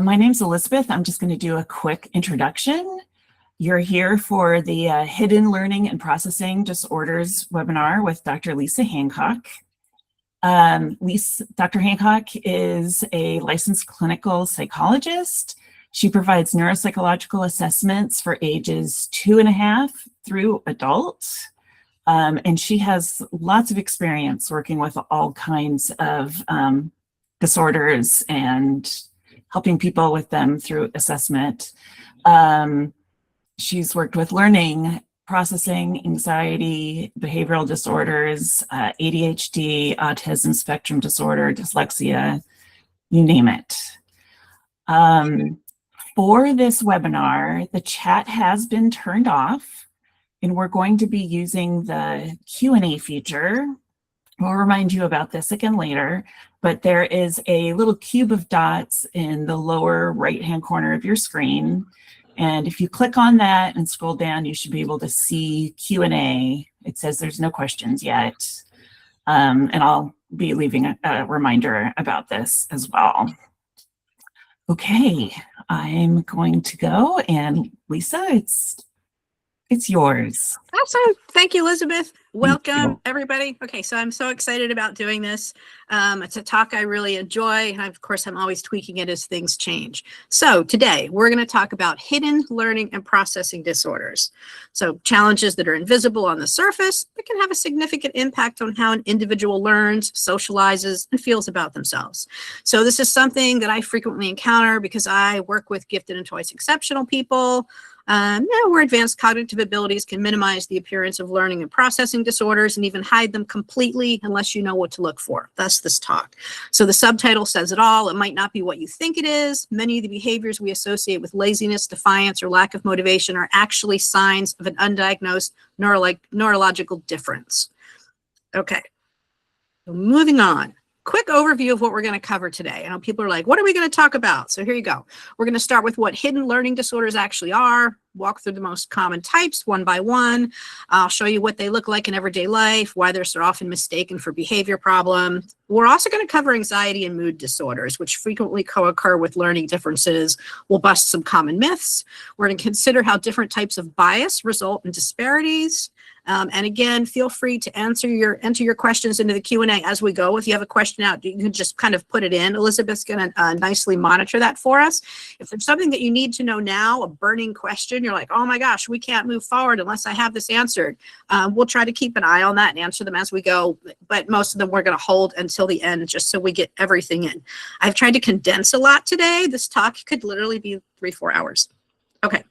My name's Elizabeth. I'm just going to do a quick introduction. You're here for the Hidden Learning and Processing Disorders webinar with Dr. Lisa Hancock. Dr. Hancock is a licensed clinical psychologist. She provides neuropsychological assessments for ages 2.5 through adults. And she has lots of experience working with all kinds of disorders and helping people with them through assessment. She's worked with learning, processing, anxiety, behavioral disorders, ADHD, autism spectrum disorder, dyslexia, you name it. For this webinar, the chat has been turned off, and we're going to be using the Q&A feature. We'll remind you about this again later, but there is a little cube of dots in the lower right-hand corner of your screen. And if you click on that and scroll down, you should be able to see Q&A. It says there's no questions yet. And I'll be leaving a reminder about this as well. Okay, I'm going to go, and Lisa, it's yours. Awesome. Thank you, Elizabeth. Welcome, everybody. Okay, so I'm so excited about doing this. It's a talk I really enjoy. And of course, I'm always tweaking it as things change. So today, we're going to talk about hidden learning and processing disorders. So challenges that are invisible on the surface, but can have a significant impact on how an individual learns, socializes, and feels about themselves. So this is something that I frequently encounter because I work with gifted and twice exceptional people. Where advanced cognitive abilities can minimize the appearance of learning and processing disorders and even hide them completely unless you know what to look for. Thus this talk. So the subtitle says it all. It might not be what you think it is. Many of the behaviors we associate with laziness, defiance, or lack of motivation are actually signs of an undiagnosed neurological difference. Okay, so moving on. Quick overview of what we're going to cover today. I know people are like, what are we going to talk about? So here you go. We're going to start with what hidden learning disorders actually are, walk through the most common types one by one. I'll show you what they look like in everyday life, why they're so often mistaken for behavior problems. We're also going to cover anxiety and mood disorders, which frequently co-occur with learning differences. We'll bust some common myths. We're going to consider how different types of bias result in disparities. And again, feel free to enter your questions into the Q&A as we go. If you have a question out, you can just kind of put it in. Elizabeth's going to nicely monitor that for us. If there's something that you need to know now, a burning question, you're like, oh my gosh, we can't move forward unless I have this answered. We'll try to keep an eye on that and answer them as we go. But most of them we're going to hold until the end just so we get everything in. I've tried to condense a lot today. This talk could literally be 3-4 hours. Okay.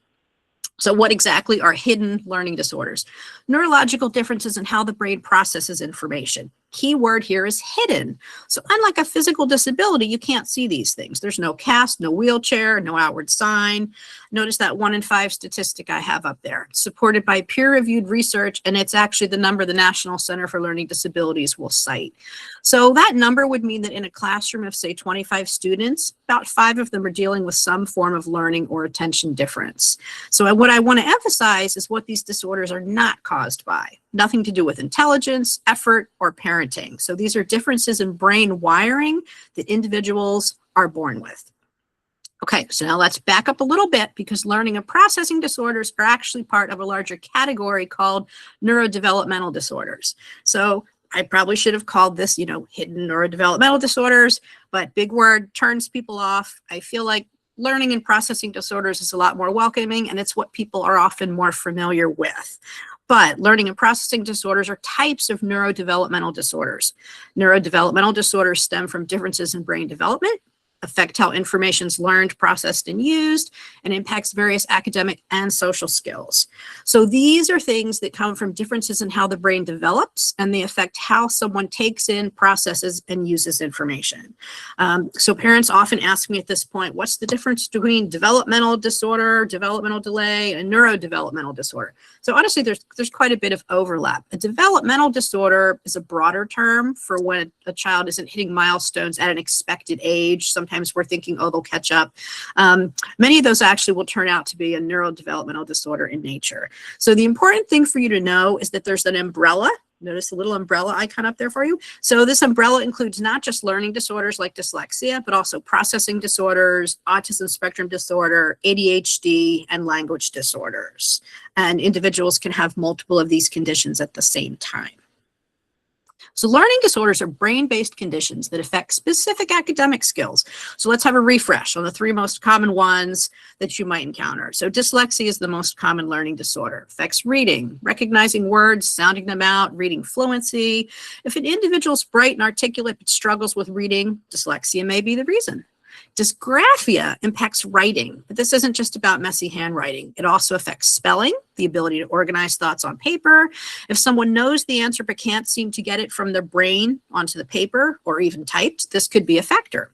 So what exactly are hidden learning disorders? Neurological differences in how the brain processes information. Key word here is hidden. So unlike a physical disability, you can't see these things. There's no cast, no wheelchair, no outward sign. Notice that 1 in 5 statistic I have up there, supported by peer-reviewed research, and it's actually the number the National Center for Learning Disabilities will cite. So that number would mean that in a classroom of, say, 25 students, about 5 of them are dealing with some form of learning or attention difference. So what I want to emphasize is what these disorders are not caused by. Nothing to do with intelligence, effort, or parenting. So these are differences in brain wiring that individuals are born with. Okay, so now let's back up a little bit because learning and processing disorders are actually part of a larger category called neurodevelopmental disorders. So I probably should have called this, hidden neurodevelopmental disorders, but big word turns people off. I feel like learning and processing disorders is a lot more welcoming, and it's what people are often more familiar with. But learning and processing disorders are types of neurodevelopmental disorders. Neurodevelopmental disorders stem from differences in brain development, affect how information is learned, processed, and used, and impacts various academic and social skills. So these are things that come from differences in how the brain develops, and they affect how someone takes in, processes, and uses information. So parents often ask me at this point, what's the difference between developmental disorder, developmental delay, and neurodevelopmental disorder? So honestly, there's quite a bit of overlap. A developmental disorder is a broader term for when a child isn't hitting milestones at an expected age. Sometimes we're thinking, oh, they'll catch up. Many of those actually will turn out to be a neurodevelopmental disorder in nature. So the important thing for you to know is that there's an umbrella Notice the little umbrella icon up there for you. So this umbrella includes not just learning disorders like dyslexia, but also processing disorders, autism spectrum disorder, ADHD, and language disorders. And individuals can have multiple of these conditions at the same time. So learning disorders are brain-based conditions that affect specific academic skills. So let's have a refresh on the 3 most common ones that you might encounter. So dyslexia is the most common learning disorder. Affects reading, recognizing words, sounding them out, reading fluency. If an individual is bright and articulate but struggles with reading, dyslexia may be the reason. Dysgraphia impacts writing, but this isn't just about messy handwriting. It also affects spelling, the ability to organize thoughts on paper. If someone knows the answer but can't seem to get it from their brain onto the paper or even typed, this could be a factor.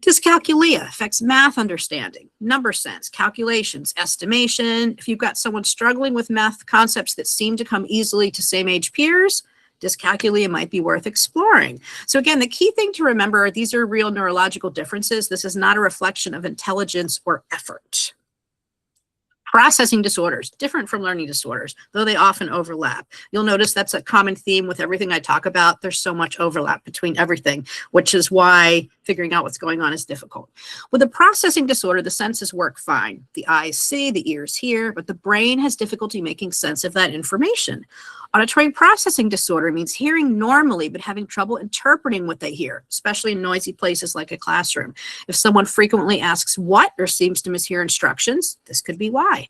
Dyscalculia affects math understanding, number sense, calculations, estimation. If you've got someone struggling with math concepts that seem to come easily to same-age peers, dyscalculia might be worth exploring. So again, the key thing to remember, these are real neurological differences. This is not a reflection of intelligence or effort. Processing disorders, different from learning disorders, though they often overlap. You'll notice that's a common theme with everything I talk about. There's so much overlap between everything, which is why figuring out what's going on is difficult. With a processing disorder, the senses work fine. The eyes see, the ears hear, but the brain has difficulty making sense of that information. Auditory processing disorder means hearing normally, but having trouble interpreting what they hear, especially in noisy places like a classroom. If someone frequently asks what or seems to mishear instructions, this could be why.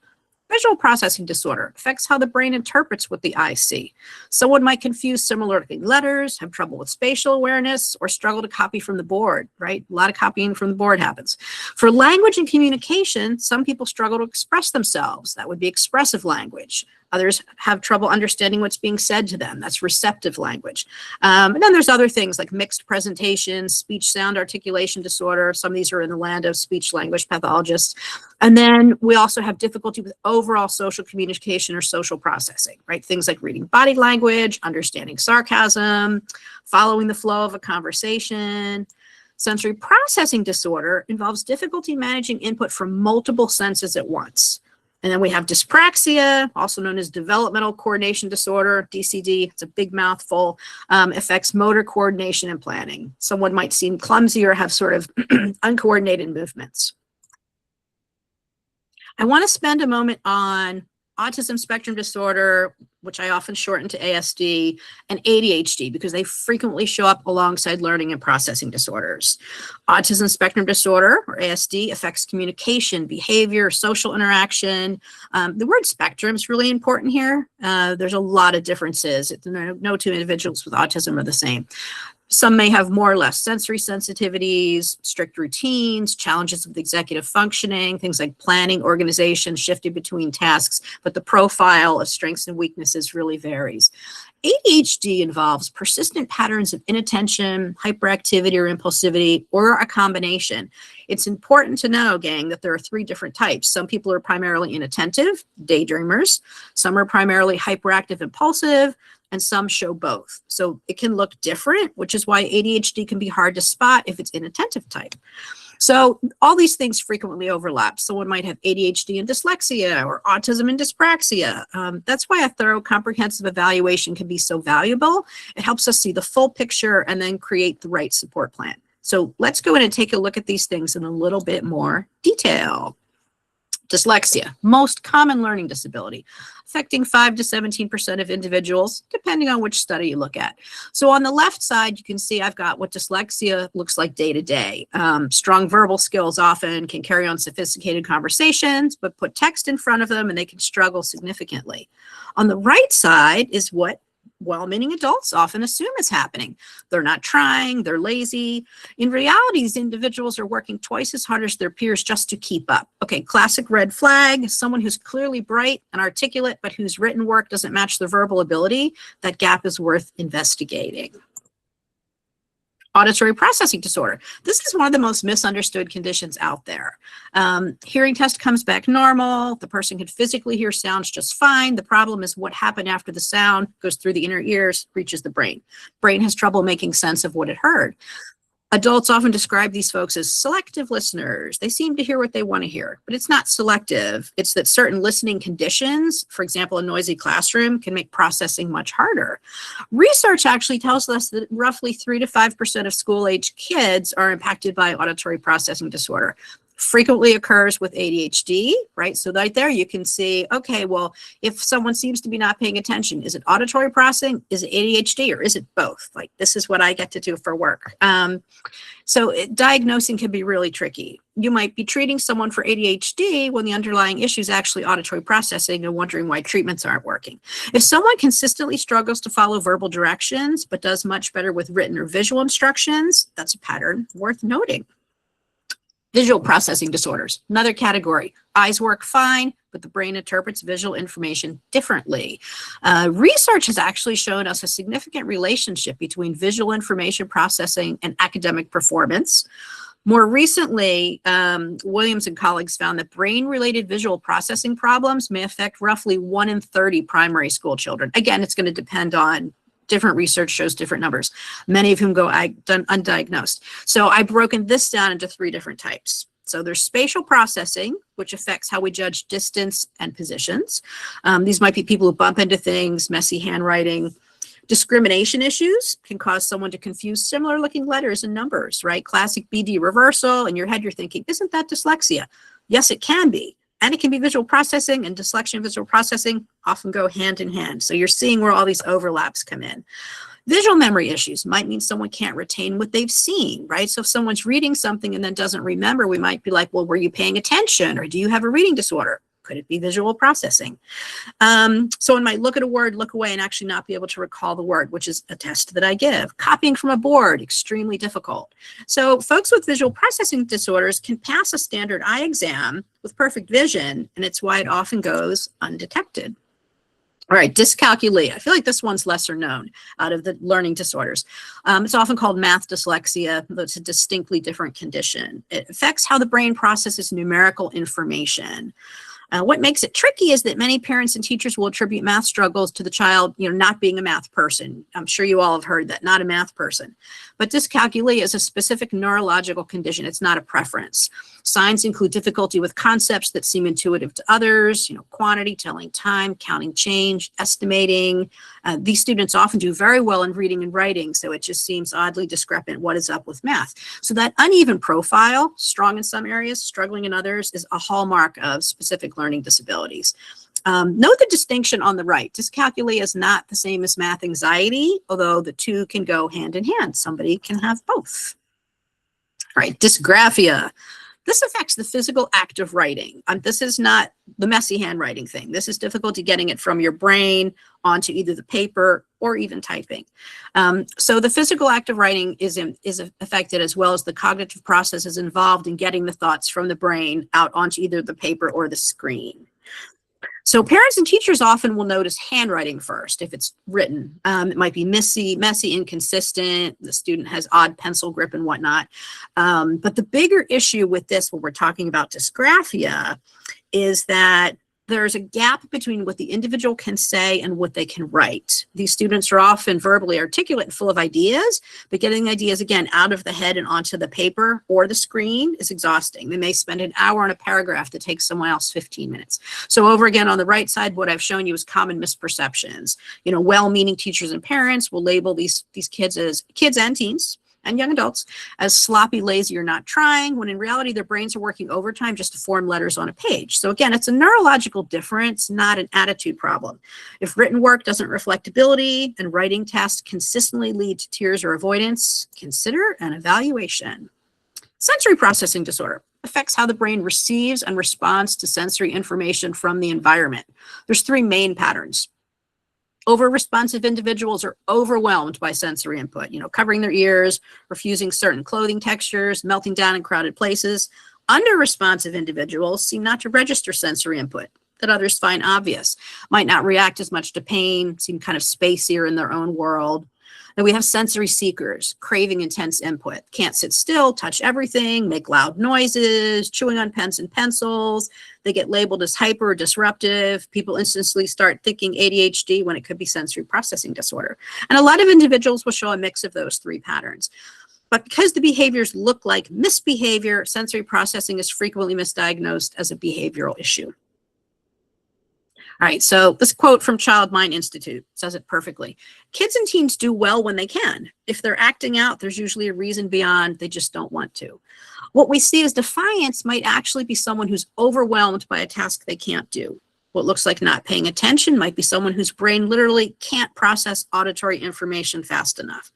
Visual processing disorder affects how the brain interprets what the eyes see. Someone might confuse similar-looking letters, have trouble with spatial awareness, or struggle to copy from the board, right? A lot of copying from the board happens. For language and communication, some people struggle to express themselves. That would be expressive language. Others have trouble understanding what's being said to them. That's receptive language. And then there's other things like mixed presentation, speech sound articulation disorder. Some of these are in the land of speech language pathologists. And then we also have difficulty with overall social communication or social processing, right? Things like reading body language, understanding sarcasm, following the flow of a conversation. Sensory processing disorder involves difficulty managing input from multiple senses at once. And then we have dyspraxia, also known as developmental coordination disorder, DCD. It's a big mouthful. Affects motor coordination and planning. Someone might seem clumsy or have sort of uncoordinated movements. I want to spend a moment on autism spectrum disorder, which I often shorten to ASD, and ADHD because they frequently show up alongside learning and processing disorders. Autism spectrum disorder, or ASD, affects communication, behavior, social interaction. The word spectrum is really important here. There's a lot of differences. No 2 individuals with autism are the same. Some may have more or less sensory sensitivities, strict routines, challenges with executive functioning, things like planning, organization, shifting between tasks, but the profile of strengths and weaknesses really varies. ADHD involves persistent patterns of inattention, hyperactivity, or impulsivity, or a combination. It's important to know, gang, that there are 3 different types. Some people are primarily inattentive, daydreamers. Some are primarily hyperactive, impulsive, and some show both. So it can look different, which is why ADHD can be hard to spot if it's inattentive type. So all these things frequently overlap. Someone might have ADHD and dyslexia or autism and dyspraxia. That's why a thorough comprehensive evaluation can be so valuable. It helps us see the full picture and then create the right support plan. So let's go in and take a look at these things in a little bit more detail. Dyslexia, most common learning disability, affecting 5 to 17% of individuals, depending on which study you look at. So on the left side, you can see I've got what dyslexia looks like day to day. Strong verbal skills often can carry on sophisticated conversations, but put text in front of them and they can struggle significantly. On the right side is what well-meaning adults often assume is happening. They're not trying, they're lazy. In reality, these individuals are working twice as hard as their peers just to keep up. Okay, classic red flag, someone who's clearly bright and articulate, but whose written work doesn't match their verbal ability. That gap is worth investigating. Auditory processing disorder. This is one of the most misunderstood conditions out there. Hearing test comes back normal. The person can physically hear sounds just fine. The problem is what happened after the sound goes through the inner ears, reaches the brain. Brain has trouble making sense of what it heard. Adults often describe these folks as selective listeners. They seem to hear what they want to hear, but it's not selective. It's that certain listening conditions, for example, a noisy classroom, can make processing much harder. Research actually tells us that roughly 3 to 5% of school-age kids are impacted by auditory processing disorder. Frequently occurs with ADHD, right? So right there you can see, okay, well, if someone seems to be not paying attention, is it auditory processing? Is it ADHD, or is it both? Like, this is what I get to do for work. Diagnosing can be really tricky. You might be treating someone for ADHD when the underlying issue is actually auditory processing and wondering why treatments aren't working. If someone consistently struggles to follow verbal directions, but does much better with written or visual instructions, that's a pattern worth noting. Visual processing disorders, another category. Eyes work fine, but the brain interprets visual information differently. Research has actually shown us a significant relationship between visual information processing and academic performance. More recently, Williams and colleagues found that brain-related visual processing problems may affect roughly 1 in 30 primary school children. Again, it's going to depend on different research shows different numbers, many of whom go undiagnosed. So I've broken this down into 3 different types. So there's spatial processing, which affects how we judge distance and positions. These might be people who bump into things, messy handwriting. Discrimination issues can cause someone to confuse similar looking letters and numbers, right? Classic BD reversal. In your head, you're thinking, isn't that dyslexia? Yes, it can be. And it can be visual processing, and dyslexia and visual processing often go hand in hand. So you're seeing where all these overlaps come in. Visual memory issues might mean someone can't retain what they've seen, right? So if someone's reading something and then doesn't remember, we might be like, well, were you paying attention? Or do you have a reading disorder? Could it be visual processing? Someone might look at a word, look away, and actually not be able to recall the word, which is a test that I give. Copying from a board, extremely difficult. So folks with visual processing disorders can pass a standard eye exam with perfect vision, and it's why it often goes undetected. All right, dyscalculia. I feel like this one's lesser known out of the learning disorders. It's often called math dyslexia, but it's a distinctly different condition. It affects how the brain processes numerical information. What makes it tricky is that many parents and teachers will attribute math struggles to the child, not being a math person. I'm sure you all have heard that, not a math person. But dyscalculia is a specific neurological condition. It's not a preference. Signs include difficulty with concepts that seem intuitive to others, quantity, telling time, counting change, estimating. These students often do very well in reading and writing, so it just seems oddly discrepant what is up with math. So that uneven profile, strong in some areas, struggling in others, is a hallmark of specific learning disabilities. Note the distinction on the right. Dyscalculia is not the same as math anxiety, although the two can go hand in hand. Somebody can have both. All right, dysgraphia. This affects the physical act of writing. This is not the messy handwriting thing. This is difficulty getting it from your brain onto either the paper or even typing. So the physical act of writing is affected, as well as the cognitive processes involved in getting the thoughts from the brain out onto either the paper or the screen. So parents and teachers often will notice handwriting first if it's written. It might be messy, inconsistent. The student has odd pencil grip and whatnot. But the bigger issue with this, when we're talking about dysgraphia, is that there's a gap between what the individual can say and what they can write. These students are often verbally articulate and full of ideas, but getting ideas, again, out of the head and onto the paper or the screen is exhausting. They may spend an hour on a paragraph that takes someone else 15 minutes. So over again, on the right side, what I've shown you is common misperceptions. Well-meaning teachers and parents will label these kids and teens and young adults as sloppy, lazy, or not trying, when in reality their brains are working overtime just to form letters on a page. So again, it's a neurological difference, not an attitude problem. If written work doesn't reflect ability and writing tests consistently lead to tears or avoidance, consider an evaluation. Sensory processing disorder affects how the brain receives and responds to sensory information from the environment. There's 3 main patterns. Over-responsive individuals are overwhelmed by sensory input, covering their ears, refusing certain clothing textures, melting down in crowded places. Under-responsive individuals seem not to register sensory input that others find obvious, might not react as much to pain, seem kind of spacier in their own world. Then we have sensory seekers, craving intense input, can't sit still, touch everything, make loud noises, chewing on pens and pencils. They get labeled as hyper or disruptive. People instantly start thinking ADHD when it could be sensory processing disorder. And a lot of individuals will show a mix of those 3 patterns. But because the behaviors look like misbehavior, sensory processing is frequently misdiagnosed as a behavioral issue. All right, so this quote from Child Mind Institute says it perfectly. Kids and teens do well when they can. If they're acting out, there's usually a reason beyond they just don't want to. What we see as defiance might actually be someone who's overwhelmed by a task they can't do. What looks like not paying attention might be someone whose brain literally can't process auditory information fast enough.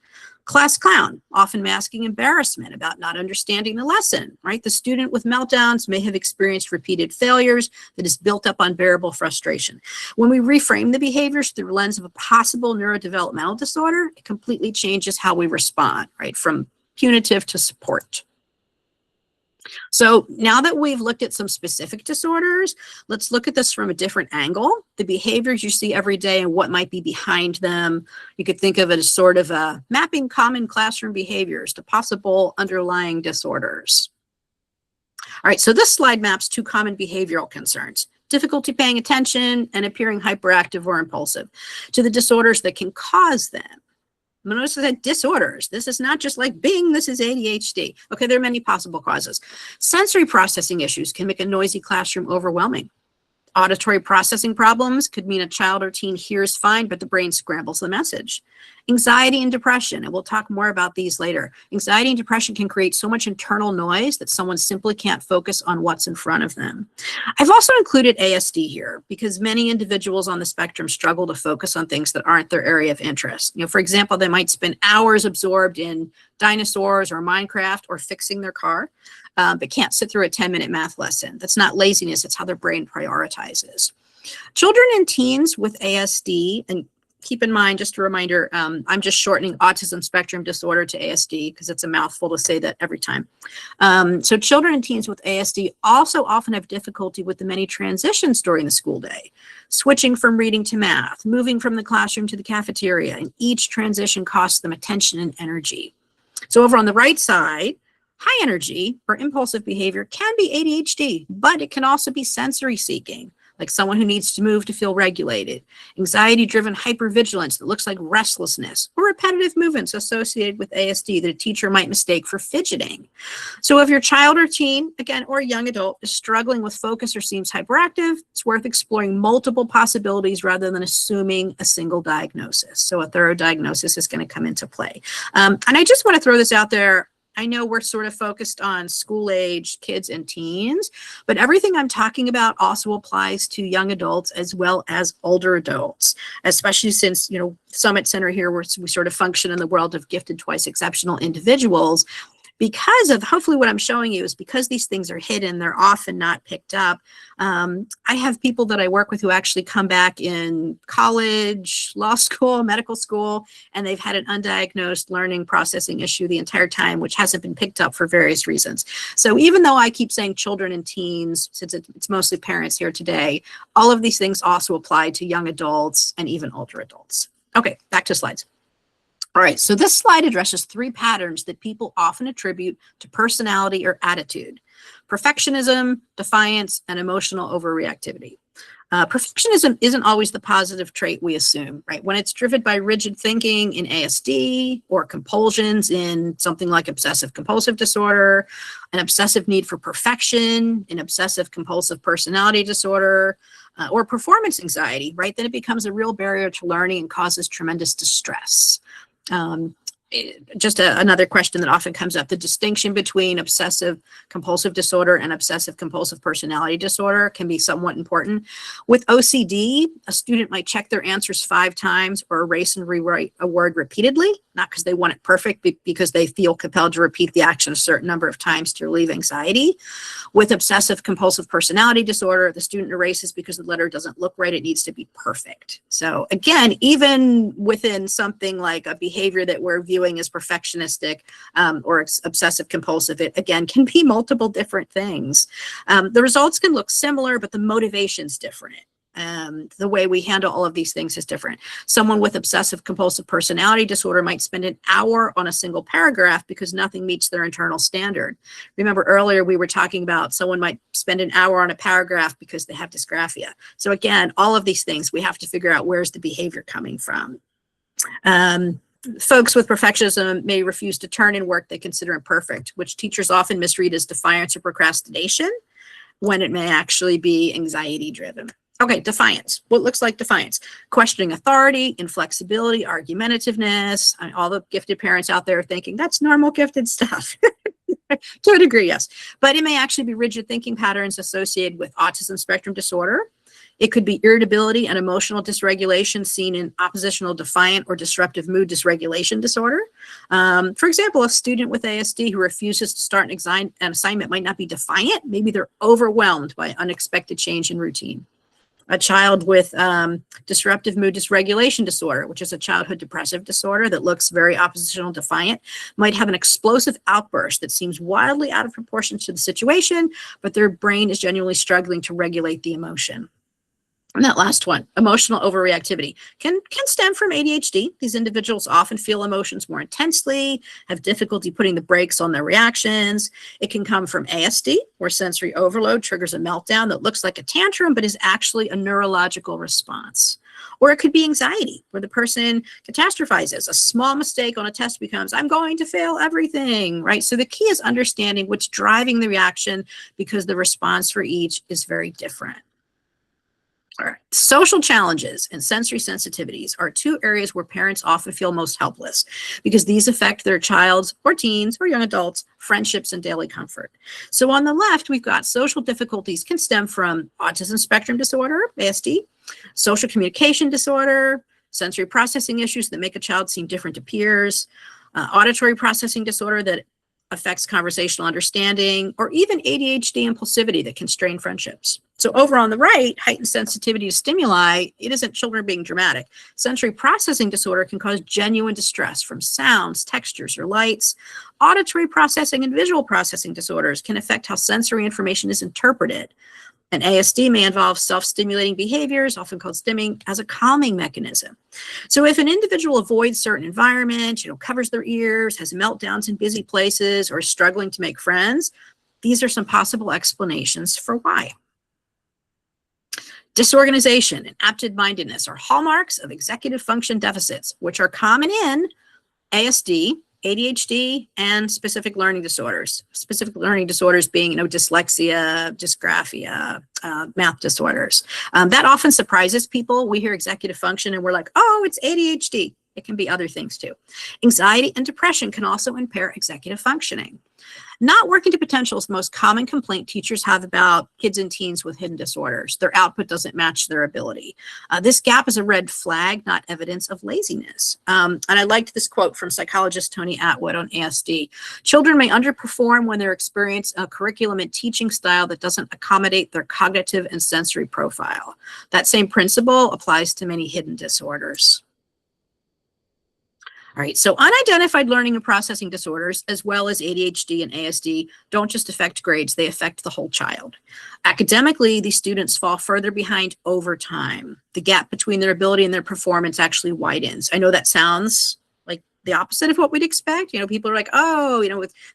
Class clown, often masking embarrassment about not understanding the lesson, right? The student with meltdowns may have experienced repeated failures that is built up unbearable frustration. When we reframe the behaviors through the lens of a possible neurodevelopmental disorder, it completely changes how we respond, right? From punitive to support. So now that we've looked at some specific disorders, let's look at this from a different angle. The behaviors you see every day and what might be behind them. You could think of it as sort of a mapping common classroom behaviors to possible underlying disorders. All right, so this slide maps two common behavioral concerns: difficulty paying attention and appearing hyperactive or impulsive, to the disorders that can cause them. Notice that disorders. This is not just like Bing, this is ADHD. Okay, there are many possible causes. Sensory processing issues can make a noisy classroom overwhelming. Auditory processing problems could mean a child or teen hears fine, but the brain scrambles the message. Anxiety and depression, and we'll talk more about these later. Anxiety and depression can create so much internal noise that someone simply can't focus on what's in front of them. I've also included ASD here because many individuals on the spectrum struggle to focus on things that aren't their area of interest. You know, for example, they might spend hours absorbed in dinosaurs or Minecraft or fixing their car, but can't sit through a 10-minute math lesson. That's not laziness, it's how their brain prioritizes. Children and teens with ASD, and keep in mind, just a reminder, I'm just shortening autism spectrum disorder to ASD because it's a mouthful to say that every time. So children and teens with ASD also often have difficulty with the many transitions during the school day, switching from reading to math, moving from the classroom to the cafeteria, and each transition costs them attention and energy. So over on the right side, high energy or impulsive behavior can be ADHD, but it can also be sensory seeking, like someone who needs to move to feel regulated. Anxiety-driven hypervigilance that looks like restlessness, or repetitive movements associated with ASD that a teacher might mistake for fidgeting. So if your child or teen, again, or young adult is struggling with focus or seems hyperactive, it's worth exploring multiple possibilities rather than assuming a single diagnosis. So a thorough diagnosis is going to come into play. And I just want to throw this out there. I know we're sort of focused on school-age kids and teens, but everything I'm talking about also applies to young adults as well as older adults, especially since, you know, Summit Center here, we sort of function in the world of gifted, twice exceptional individuals. Because of, hopefully what I'm showing you is because these things are hidden, they're often not picked up. I have people that I work with who actually come back in college, law school, medical school, and they've had an undiagnosed learning processing issue the entire time, which hasn't been picked up for various reasons. So even though I keep saying children and teens, since it's mostly parents here today, all of these things also apply to young adults and even older adults. Okay, back to slides. All right, so this slide addresses three patterns that people often attribute to personality or attitude: perfectionism, defiance, and emotional overreactivity. Perfectionism isn't always the positive trait we assume, right? When it's driven by rigid thinking in ASD or compulsions in something like obsessive compulsive disorder, an obsessive need for perfection in obsessive compulsive personality disorder, or performance anxiety, right? Then it becomes a real barrier to learning and causes tremendous distress. Just another question that often comes up: the distinction between obsessive compulsive disorder and obsessive compulsive personality disorder can be somewhat important. With OCD, a student might check their answers 5 times or erase and rewrite a word repeatedly, not because they want it perfect, but because they feel compelled to repeat the action a certain number of times to relieve anxiety. With obsessive compulsive personality disorder, the student erases because the letter doesn't look right, it needs to be perfect. So again, even within something like a behavior that we're viewing as perfectionistic or obsessive compulsive, it again can be multiple different things. The results can look similar, but the motivation's different. The way we handle all of these things is different. Someone with obsessive compulsive personality disorder might spend an hour on a single paragraph because nothing meets their internal standard. Remember earlier we were talking about someone might spend an hour on a paragraph because they have dysgraphia. So again, all of these things we have to figure out where's the behavior coming from. Folks with perfectionism may refuse to turn in work they consider imperfect, which teachers often misread as defiance or procrastination when it may actually be anxiety driven. Okay, defiance. What looks like defiance? Questioning authority, inflexibility, argumentativeness. All the gifted parents out there are thinking that's normal gifted stuff. To a degree, yes. But it may actually be rigid thinking patterns associated with autism spectrum disorder. It could be irritability and emotional dysregulation seen in oppositional defiant or disruptive mood dysregulation disorder. For example, a student with ASD who refuses to start an assignment might not be defiant. Maybe they're overwhelmed by unexpected change in routine. A child with disruptive mood dysregulation disorder, which is a childhood depressive disorder that looks very oppositional defiant, might have an explosive outburst that seems wildly out of proportion to the situation, but their brain is genuinely struggling to regulate the emotion. And that last one, emotional overreactivity, can stem from ADHD. These individuals often feel emotions more intensely, have difficulty putting the brakes on their reactions. It can come from ASD, where sensory overload triggers a meltdown that looks like a tantrum, but is actually a neurological response. Or it could be anxiety, where the person catastrophizes. A small mistake on a test becomes, I'm going to fail everything, right? So the key is understanding what's driving the reaction, because the response for each is very different. All right. Social challenges and sensory sensitivities are two areas where parents often feel most helpless, because these affect their child's or teens or young adults' friendships and daily comfort. So on the left, we've got social difficulties can stem from autism spectrum disorder, ASD, social communication disorder, sensory processing issues that make a child seem different to peers, auditory processing disorder that affects conversational understanding, or even ADHD impulsivity that can strain friendships. So over on the right, heightened sensitivity to stimuli, it isn't children being dramatic. Sensory processing disorder can cause genuine distress from sounds, textures, or lights. Auditory processing and visual processing disorders can affect how sensory information is interpreted. And ASD may involve self-stimulating behaviors, often called stimming, as a calming mechanism. So if an individual avoids certain environments, covers their ears, has meltdowns in busy places, or is struggling to make friends, these are some possible explanations for why. Disorganization and absent-mindedness are hallmarks of executive function deficits, which are common in ASD, ADHD, and specific learning disorders. Specific learning disorders being, dyslexia, dysgraphia, math disorders. That often surprises people. We hear executive function and we're like, oh, it's ADHD. It can be other things too. Anxiety and depression can also impair executive functioning. Not working to potential is the most common complaint teachers have about kids and teens with hidden disorders. Their output doesn't match their ability. This gap is a red flag, not evidence of laziness. And I liked this quote from psychologist Tony Atwood on ASD. Children may underperform when they experience a curriculum and teaching style that doesn't accommodate their cognitive and sensory profile. That same principle applies to many hidden disorders. All right, so unidentified learning and processing disorders, as well as ADHD and ASD, don't just affect grades, they affect the whole child. Academically, these students fall further behind over time. The gap between their ability and their performance actually widens. I know that sounds like the opposite of what we'd expect. People are like, oh,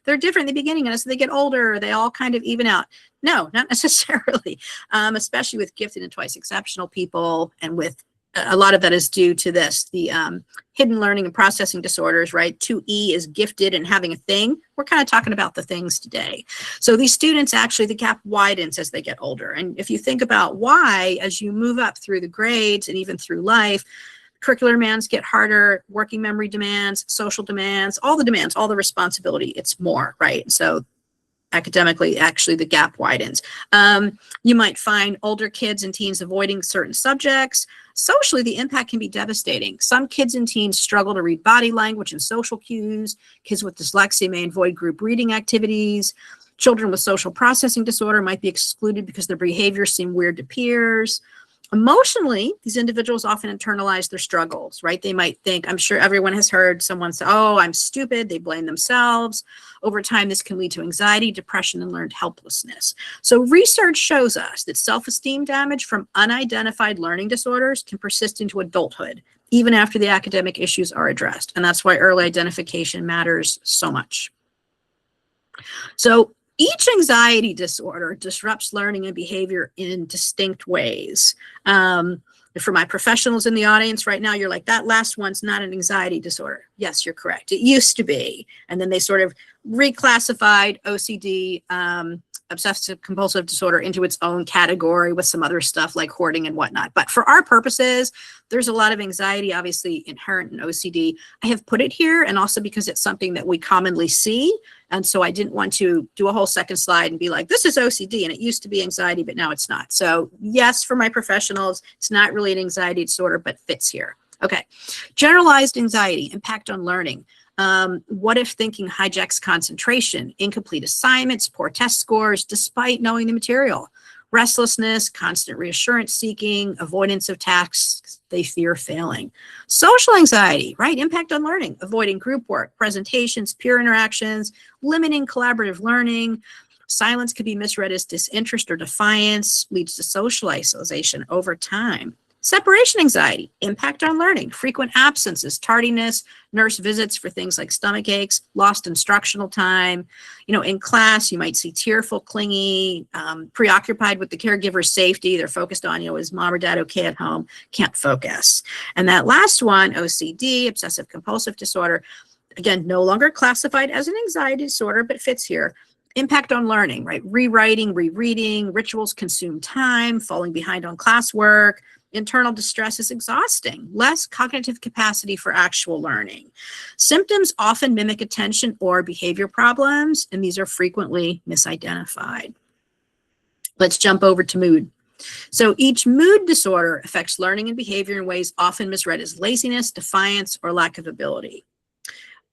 they're different in the beginning, and as they get older, they all kind of even out. No, not necessarily, especially with gifted and twice exceptional people, and with a lot of that is due to this, the hidden learning and processing disorders, right? 2E is gifted and having a thing. We're kind of talking about the things today. So these students, actually, the gap widens as they get older. And if you think about why, as you move up through the grades and even through life, curricular demands get harder, working memory demands, social demands, all the responsibility, it's more, right? So academically, actually, the gap widens. You might find older kids and teens avoiding certain subjects. Socially, the impact can be devastating. Some kids and teens struggle to read body language and social cues. Kids with dyslexia may avoid group reading activities. Children with social processing disorder might be excluded because their behaviors seem weird to peers. Emotionally, these individuals often internalize their struggles, right? They might think, I'm sure everyone has heard someone say, oh, I'm stupid. They blame themselves. Over time, this can lead to anxiety, depression, and learned helplessness. So research shows us that self-esteem damage from unidentified learning disorders can persist into adulthood, even after the academic issues are addressed. And that's why early identification matters so much. So each anxiety disorder disrupts learning and behavior in distinct ways. For my professionals in the audience right now, you're like, that last one's not an anxiety disorder. Yes, you're correct. It used to be. And then they sort of reclassified OCD, obsessive compulsive disorder, into its own category with some other stuff like hoarding and whatnot. But for our purposes, there's a lot of anxiety obviously inherent in OCD. I have put it here, and also because it's something that we commonly see. And so I didn't want to do a whole second slide and be like, this is OCD and it used to be anxiety, but now it's not. So yes, for my professionals, it's not really an anxiety disorder, but fits here. Okay. Generalized anxiety, impact on learning. What if thinking hijacks concentration, incomplete assignments, poor test scores, despite knowing the material, restlessness, constant reassurance seeking, avoidance of tasks they fear failing. Social anxiety, right? Impact on learning, avoiding group work, presentations, peer interactions, limiting collaborative learning. Silence could be misread as disinterest or defiance, leads to social isolation over time. Separation anxiety, impact on learning, frequent absences, tardiness, nurse visits for things like stomach aches, lost instructional time. In class, you might see tearful, clingy, preoccupied with the caregiver's safety. They're focused on, is mom or dad okay at home? Can't focus. And that last one, OCD, obsessive compulsive disorder, again, no longer classified as an anxiety disorder, but fits here. Impact on learning, right? Rewriting, rereading, rituals consume time, falling behind on classwork. Internal distress is exhausting, less cognitive capacity for actual learning. Symptoms often mimic attention or behavior problems, and these are frequently misidentified. Let's jump over to mood. So each mood disorder affects learning and behavior in ways often misread as laziness, defiance, or lack of ability.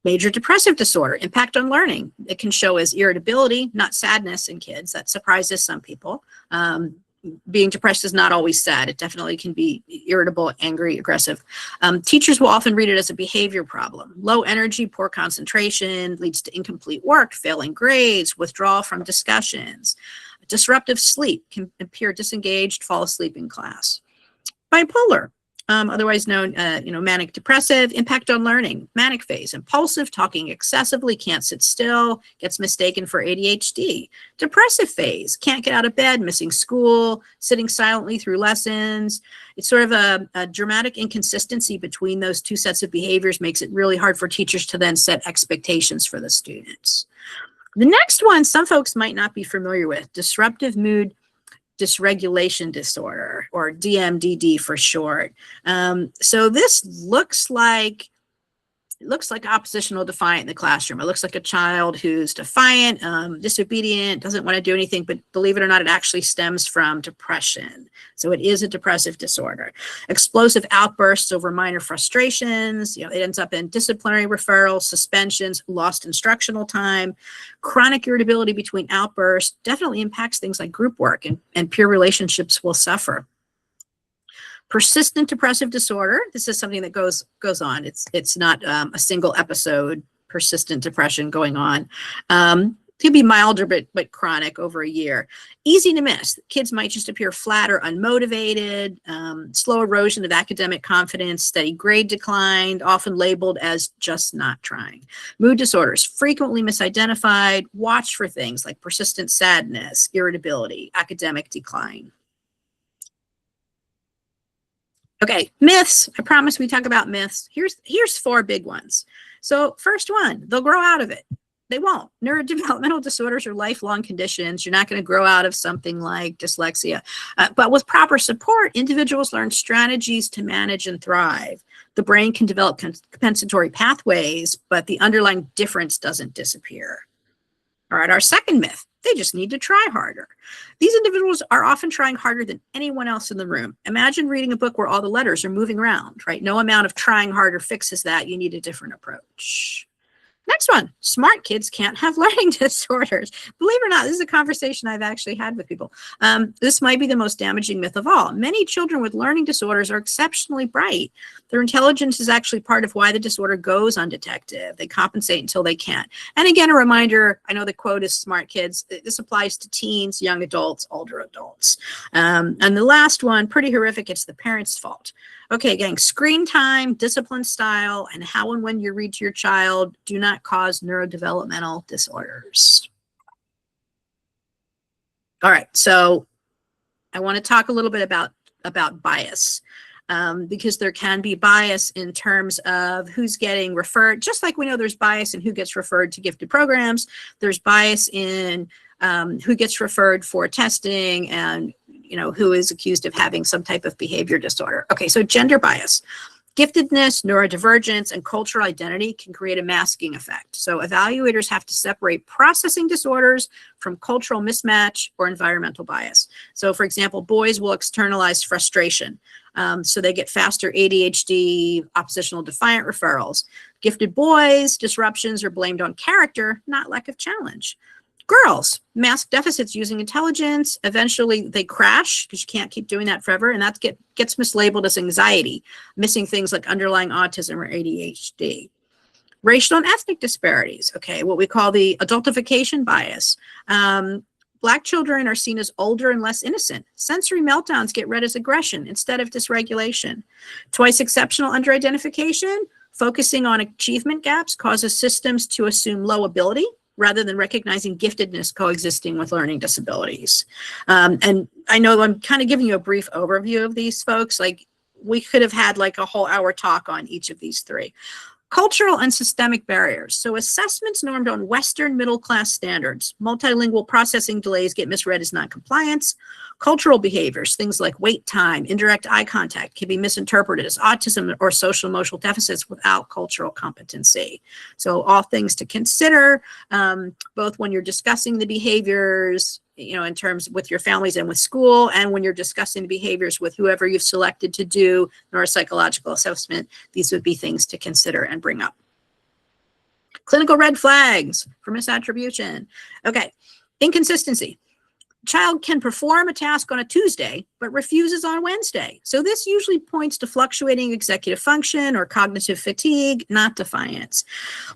Major depressive disorder, impact on learning. It can show as irritability, not sadness in kids. That surprises some people. Being depressed is not always sad. It definitely can be irritable, angry, aggressive. Teachers will often read it as a behavior problem. Low energy, poor concentration, leads to incomplete work, failing grades, withdrawal from discussions. Disruptive sleep, can appear disengaged, fall asleep in class. Bipolar, otherwise known, manic depressive, impact on learning, manic phase, impulsive, talking excessively, can't sit still, gets mistaken for ADHD. Depressive phase, can't get out of bed, missing school, sitting silently through lessons. It's sort of a dramatic inconsistency between those two sets of behaviors, makes it really hard for teachers to then set expectations for the students. The next one, some folks might not be familiar with, disruptive mood dysregulation disorder, or DMDD for short. So this looks like oppositional defiant in the classroom. It looks like a child who's defiant, disobedient, doesn't want to do anything, but believe it or not, it actually stems from depression. So it is a depressive disorder. Explosive outbursts over minor frustrations, it ends up in disciplinary referrals, suspensions, lost instructional time. Chronic irritability between outbursts definitely impacts things like group work, and peer relationships will suffer. Persistent depressive disorder. This is something that goes on. It's not a single episode, persistent depression going on. Could be milder, but chronic over a year. Easy to miss. Kids might just appear flat or unmotivated. Slow erosion of academic confidence, steady grade decline, often labeled as just not trying. Mood disorders, frequently misidentified. Watch for things like persistent sadness, irritability, academic decline. Okay, myths. I promise we talk about myths. Here's 4 big ones. So first one, they'll grow out of it. They won't. Neurodevelopmental disorders are lifelong conditions. You're not going to grow out of something like dyslexia. But with proper support, individuals learn strategies to manage and thrive. The brain can develop compensatory pathways, but the underlying difference doesn't disappear. All right, our second myth. They just need to try harder. These individuals are often trying harder than anyone else in the room. Imagine reading a book where all the letters are moving around, right? No amount of trying harder fixes that. You need a different approach. Next one, smart kids can't have learning disorders. Believe it or not, this is a conversation I've actually had with people. This might be the most damaging myth of all. Many children with learning disorders are exceptionally bright. Their intelligence is actually part of why the disorder goes undetected. They compensate until they can't. And again, a reminder, I know the quote is smart kids. This applies to teens, young adults, older adults. And the last one, pretty horrific, it's the parents' fault. Okay, gang, screen time, discipline style, and how and when you read to your child do not cause neurodevelopmental disorders. All right, so I want to talk a little bit about bias. because there can be bias in terms of who's getting referred. Just like we know there's bias in who gets referred to gifted programs, there's bias in who gets referred for testing and, you know, who is accused of having some type of behavior disorder. Okay, so gender bias. Giftedness, neurodivergence, and cultural identity can create a masking effect. So evaluators have to separate processing disorders from cultural mismatch or environmental bias. So for example, boys will externalize frustration. So they get faster ADHD, oppositional defiant referrals. Gifted boys, disruptions are blamed on character, not lack of challenge. Girls, mask deficits using intelligence, eventually they crash because you can't keep doing that forever, and that gets mislabeled as anxiety, missing things like underlying autism or ADHD. Racial and ethnic disparities, okay, what we call the adultification bias. Black children are seen as older and less innocent. Sensory meltdowns get read as aggression instead of dysregulation. Twice exceptional underidentification, focusing on achievement gaps causes systems to assume low ability rather than recognizing giftedness coexisting with learning disabilities. And I know I'm kind of giving you a brief overview of these folks. Like, we could have had like a whole hour talk on each of these three. Cultural and systemic barriers. So assessments normed on Western middle-class standards. Multilingual processing delays get misread as noncompliance. Cultural behaviors, things like wait time, indirect eye contact, can be misinterpreted as autism or social emotional deficits without cultural competency. So all things to consider, both when you're discussing the behaviors, you know, in terms with your families and with school, and when you're discussing the behaviors with whoever you've selected to do neuropsychological assessment, these would be things to consider and bring up. Clinical red flags for misattribution. Okay, inconsistency. Child can perform a task on a Tuesday, but refuses on Wednesday. So this usually points to fluctuating executive function or cognitive fatigue, not defiance.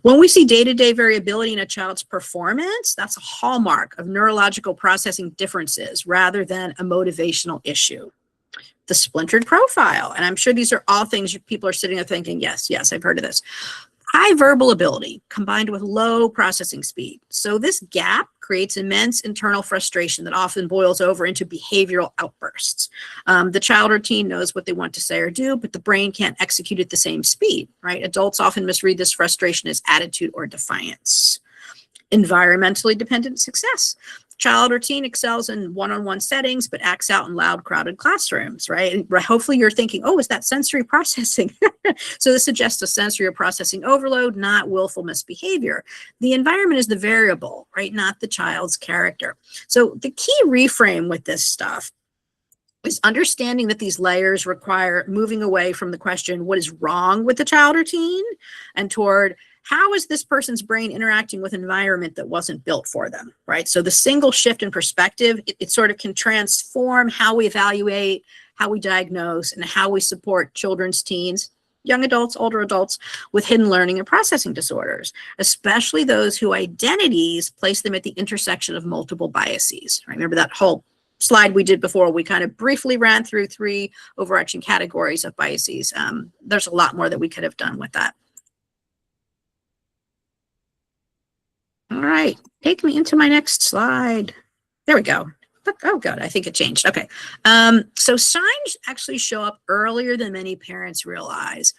When we see day-to-day variability in a child's performance, that's a hallmark of neurological processing differences rather than a motivational issue. The splintered profile, and I'm sure these are all things people are sitting there thinking, yes, I've heard of this. High verbal ability combined with low processing speed. So this gap creates immense internal frustration that often boils over into behavioral outbursts. The child or teen knows what they want to say or do, but the brain can't execute at the same speed, right? Adults often misread this frustration as attitude or defiance. Environmentally dependent success. Child or teen excels in one-on-one settings, but acts out in loud, crowded classrooms, right? And hopefully you're thinking, oh, is that sensory processing? So this suggests a sensory or processing overload, not willful misbehavior. The environment is the variable, right? Not the child's character. So the key reframe with this stuff is understanding that these layers require moving away from the question, what is wrong with the child or teen, and toward, how is this person's brain interacting with an environment that wasn't built for them, right? So the single shift in perspective, it sort of can transform how we evaluate, how we diagnose, and how we support children's, teens, young adults, older adults with hidden learning and processing disorders, especially those whose identities place them at the intersection of multiple biases. Right? Remember that whole slide we did before? We kind of briefly ran through 3 overarching categories of biases. There's a lot more that we could have done with that. All right, take me into my next slide. There we go. Oh, good. I think it changed. Okay. So signs actually show up earlier than many parents realize.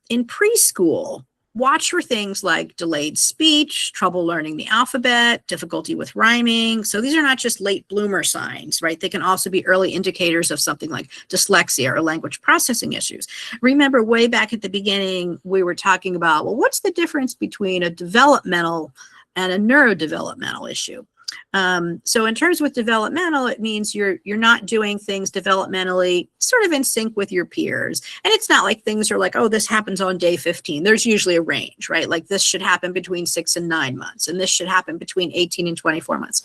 In preschool, watch for things like delayed speech, trouble learning the alphabet, difficulty with rhyming. So these are not just late bloomer signs, right? They can also be early indicators of something like dyslexia or language processing issues. Remember, way back at the beginning, we were talking about, well, what's the difference between a developmental and a neurodevelopmental issue? So in terms with developmental, it means you're not doing things developmentally sort of in sync with your peers. And it's not like things are like, oh, this happens on day 15. There's usually a range, right? Like this should happen between 6 and 9 months, and this should happen between 18 and 24 months.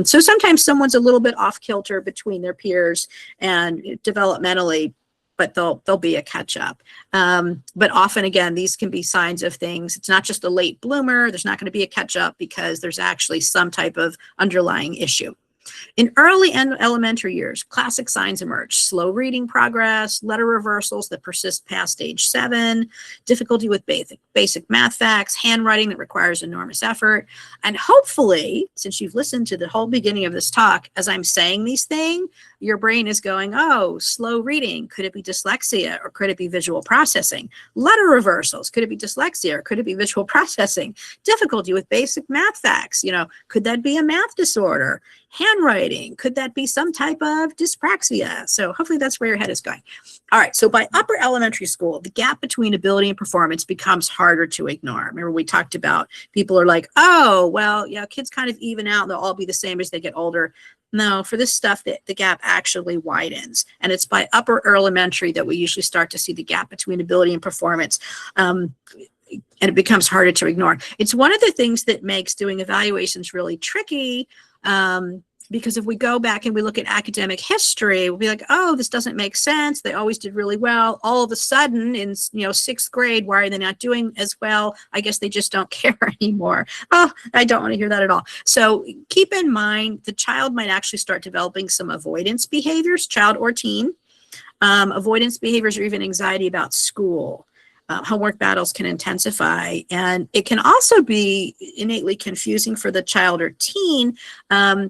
So sometimes someone's a little bit off kilter between their peers and developmentally, but there'll be a catch up. But often, again, these can be signs of things. It's not just a late bloomer. There's not going to be a catch up because there's actually some type of underlying issue. In early and elementary years, classic signs emerge: slow reading progress, letter reversals that persist past age 7, difficulty with basic math facts, handwriting that requires enormous effort. And hopefully, since you've listened to the whole beginning of this talk, as I'm saying these things, your brain is going, oh, slow reading. Could it be dyslexia or could it be visual processing? Letter reversals. Could it be dyslexia or could it be visual processing? Difficulty with basic math facts. Could that be a math disorder? Handwriting. Could that be some type of dyspraxia? So hopefully that's where your head is going. All right. So by upper elementary school, the gap between ability and performance becomes harder to ignore. Remember we talked about people are like, oh, well, yeah, kids kind of even out. They'll all be the same as they get older. No, for this stuff, the gap actually widens. And it's by upper elementary that we usually start to see the gap between ability and performance. And it becomes harder to ignore. It's one of the things that makes doing evaluations really tricky, because if we go back and we look at academic history, we'll be like, oh, this doesn't make sense. They always did really well. All of a sudden in, sixth grade, why are they not doing as well? I guess they just don't care anymore. Oh, I don't want to hear that at all. So keep in mind, the child might actually start developing some avoidance behaviors, child or teen, avoidance behaviors, or even anxiety about school. Homework battles can intensify, and it can also be innately confusing for the child or teen,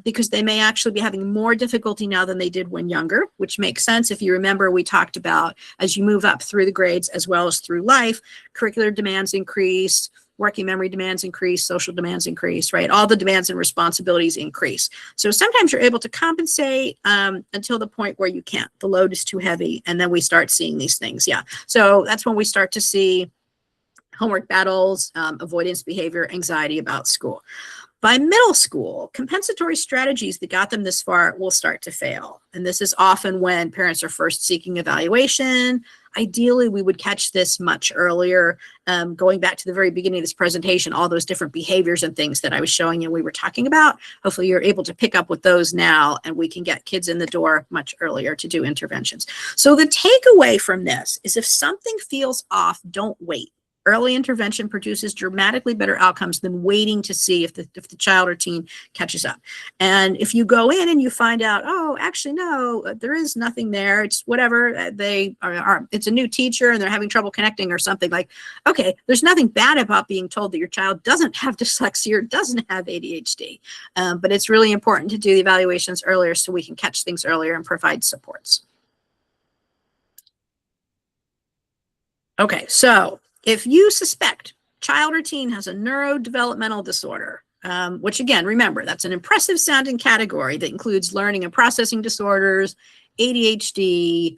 because they may actually be having more difficulty now than they did when younger, which makes sense. If you remember, we talked about as you move up through the grades as well as through life, curricular demands increase, working memory demands increase, social demands increase, right? All the demands and responsibilities increase. So sometimes you're able to compensate until the point where you can't. The load is too heavy, and then we start seeing these things. Yeah. So that's when we start to see homework battles, avoidance behavior, anxiety about school. By middle school, compensatory strategies that got them this far will start to fail. And this is often when parents are first seeking evaluation. Ideally, we would catch this much earlier. Going back to the very beginning of this presentation, all those different behaviors and things that I was showing you we were talking about, hopefully you're able to pick up with those now, and we can get kids in the door much earlier to do interventions. So the takeaway from this is if something feels off, don't wait. Early intervention produces dramatically better outcomes than waiting to see if the child or teen catches up. And if you go in and you find out, oh, actually, no, there is nothing there. It's whatever. It's a new teacher and they're having trouble connecting or something, like, okay, there's nothing bad about being told that your child doesn't have dyslexia or doesn't have ADHD. But it's really important to do the evaluations earlier so we can catch things earlier and provide supports. Okay, so if you suspect child or teen has a neurodevelopmental disorder, which again, remember, that's an impressive sounding category that includes learning and processing disorders, ADHD,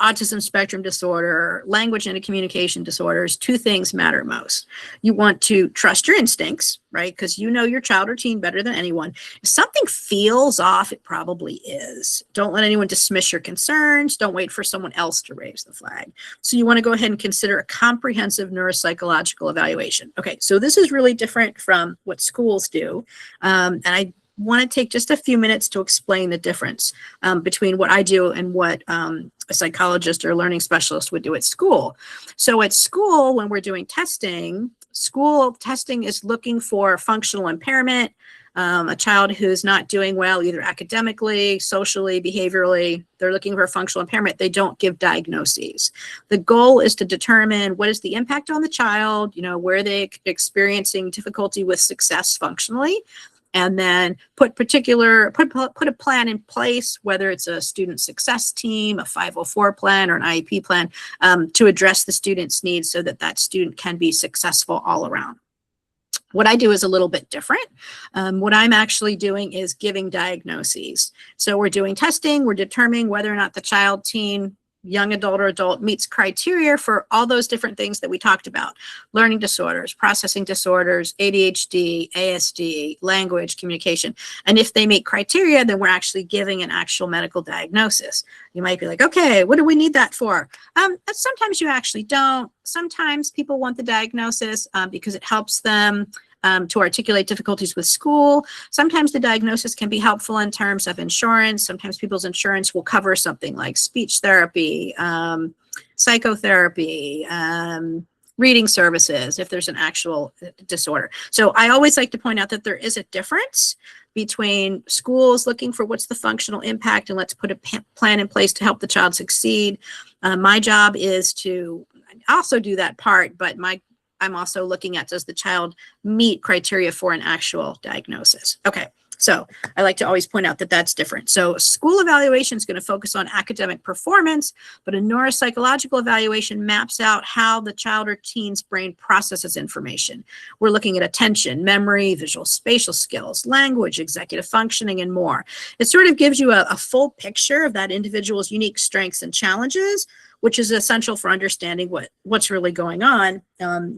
autism spectrum disorder, language and communication disorders, two things matter most. You want to trust your instincts, right? Because you know your child or teen better than anyone. If something feels off, it probably is. Don't let anyone dismiss your concerns. Don't wait for someone else to raise the flag. So you want to go ahead and consider a comprehensive neuropsychological evaluation. Okay, so this is really different from what schools do. And I want to take just a few minutes to explain the difference between what I do and what a psychologist or a learning specialist would do at school. So at school, when we're doing testing, school testing is looking for functional impairment, a child who's not doing well, either academically, socially, behaviorally. They're looking for functional impairment. They don't give diagnoses. The goal is to determine what is the impact on the child, where they experiencing difficulty with success functionally, and then put a plan in place, whether it's a student success team, a 504 plan, or an IEP plan, to address the student's needs so that that student can be successful all around. What I do is a little bit different. What I'm actually doing is giving diagnoses. So we're doing testing, we're determining whether or not the child, teen, young adult or adult meets criteria for all those different things that we talked about: learning disorders, processing disorders, ADHD, ASD, language, communication. And if they meet criteria, then we're actually giving an actual medical diagnosis. You might be like, okay, what do we need that for? Sometimes you actually don't. Sometimes people want the diagnosis because it helps them to articulate difficulties with school. Sometimes the diagnosis can be helpful in terms of insurance. Sometimes people's insurance will cover something like speech therapy, psychotherapy, reading services, if there's an actual disorder. So I always like to point out that there is a difference between schools looking for what's the functional impact and let's put a plan in place to help the child succeed. My job is to also do that part, but I'm also looking at, does the child meet criteria for an actual diagnosis? Okay, So I like to always point out that that's different. So a school evaluation is going to focus on academic performance, but a neuropsychological evaluation maps out how the child or teen's brain processes information. We're looking at attention, memory, visual spatial skills, language, executive functioning, and more. It sort of gives you a full picture of that individual's unique strengths and challenges, which is essential for understanding what's really going on.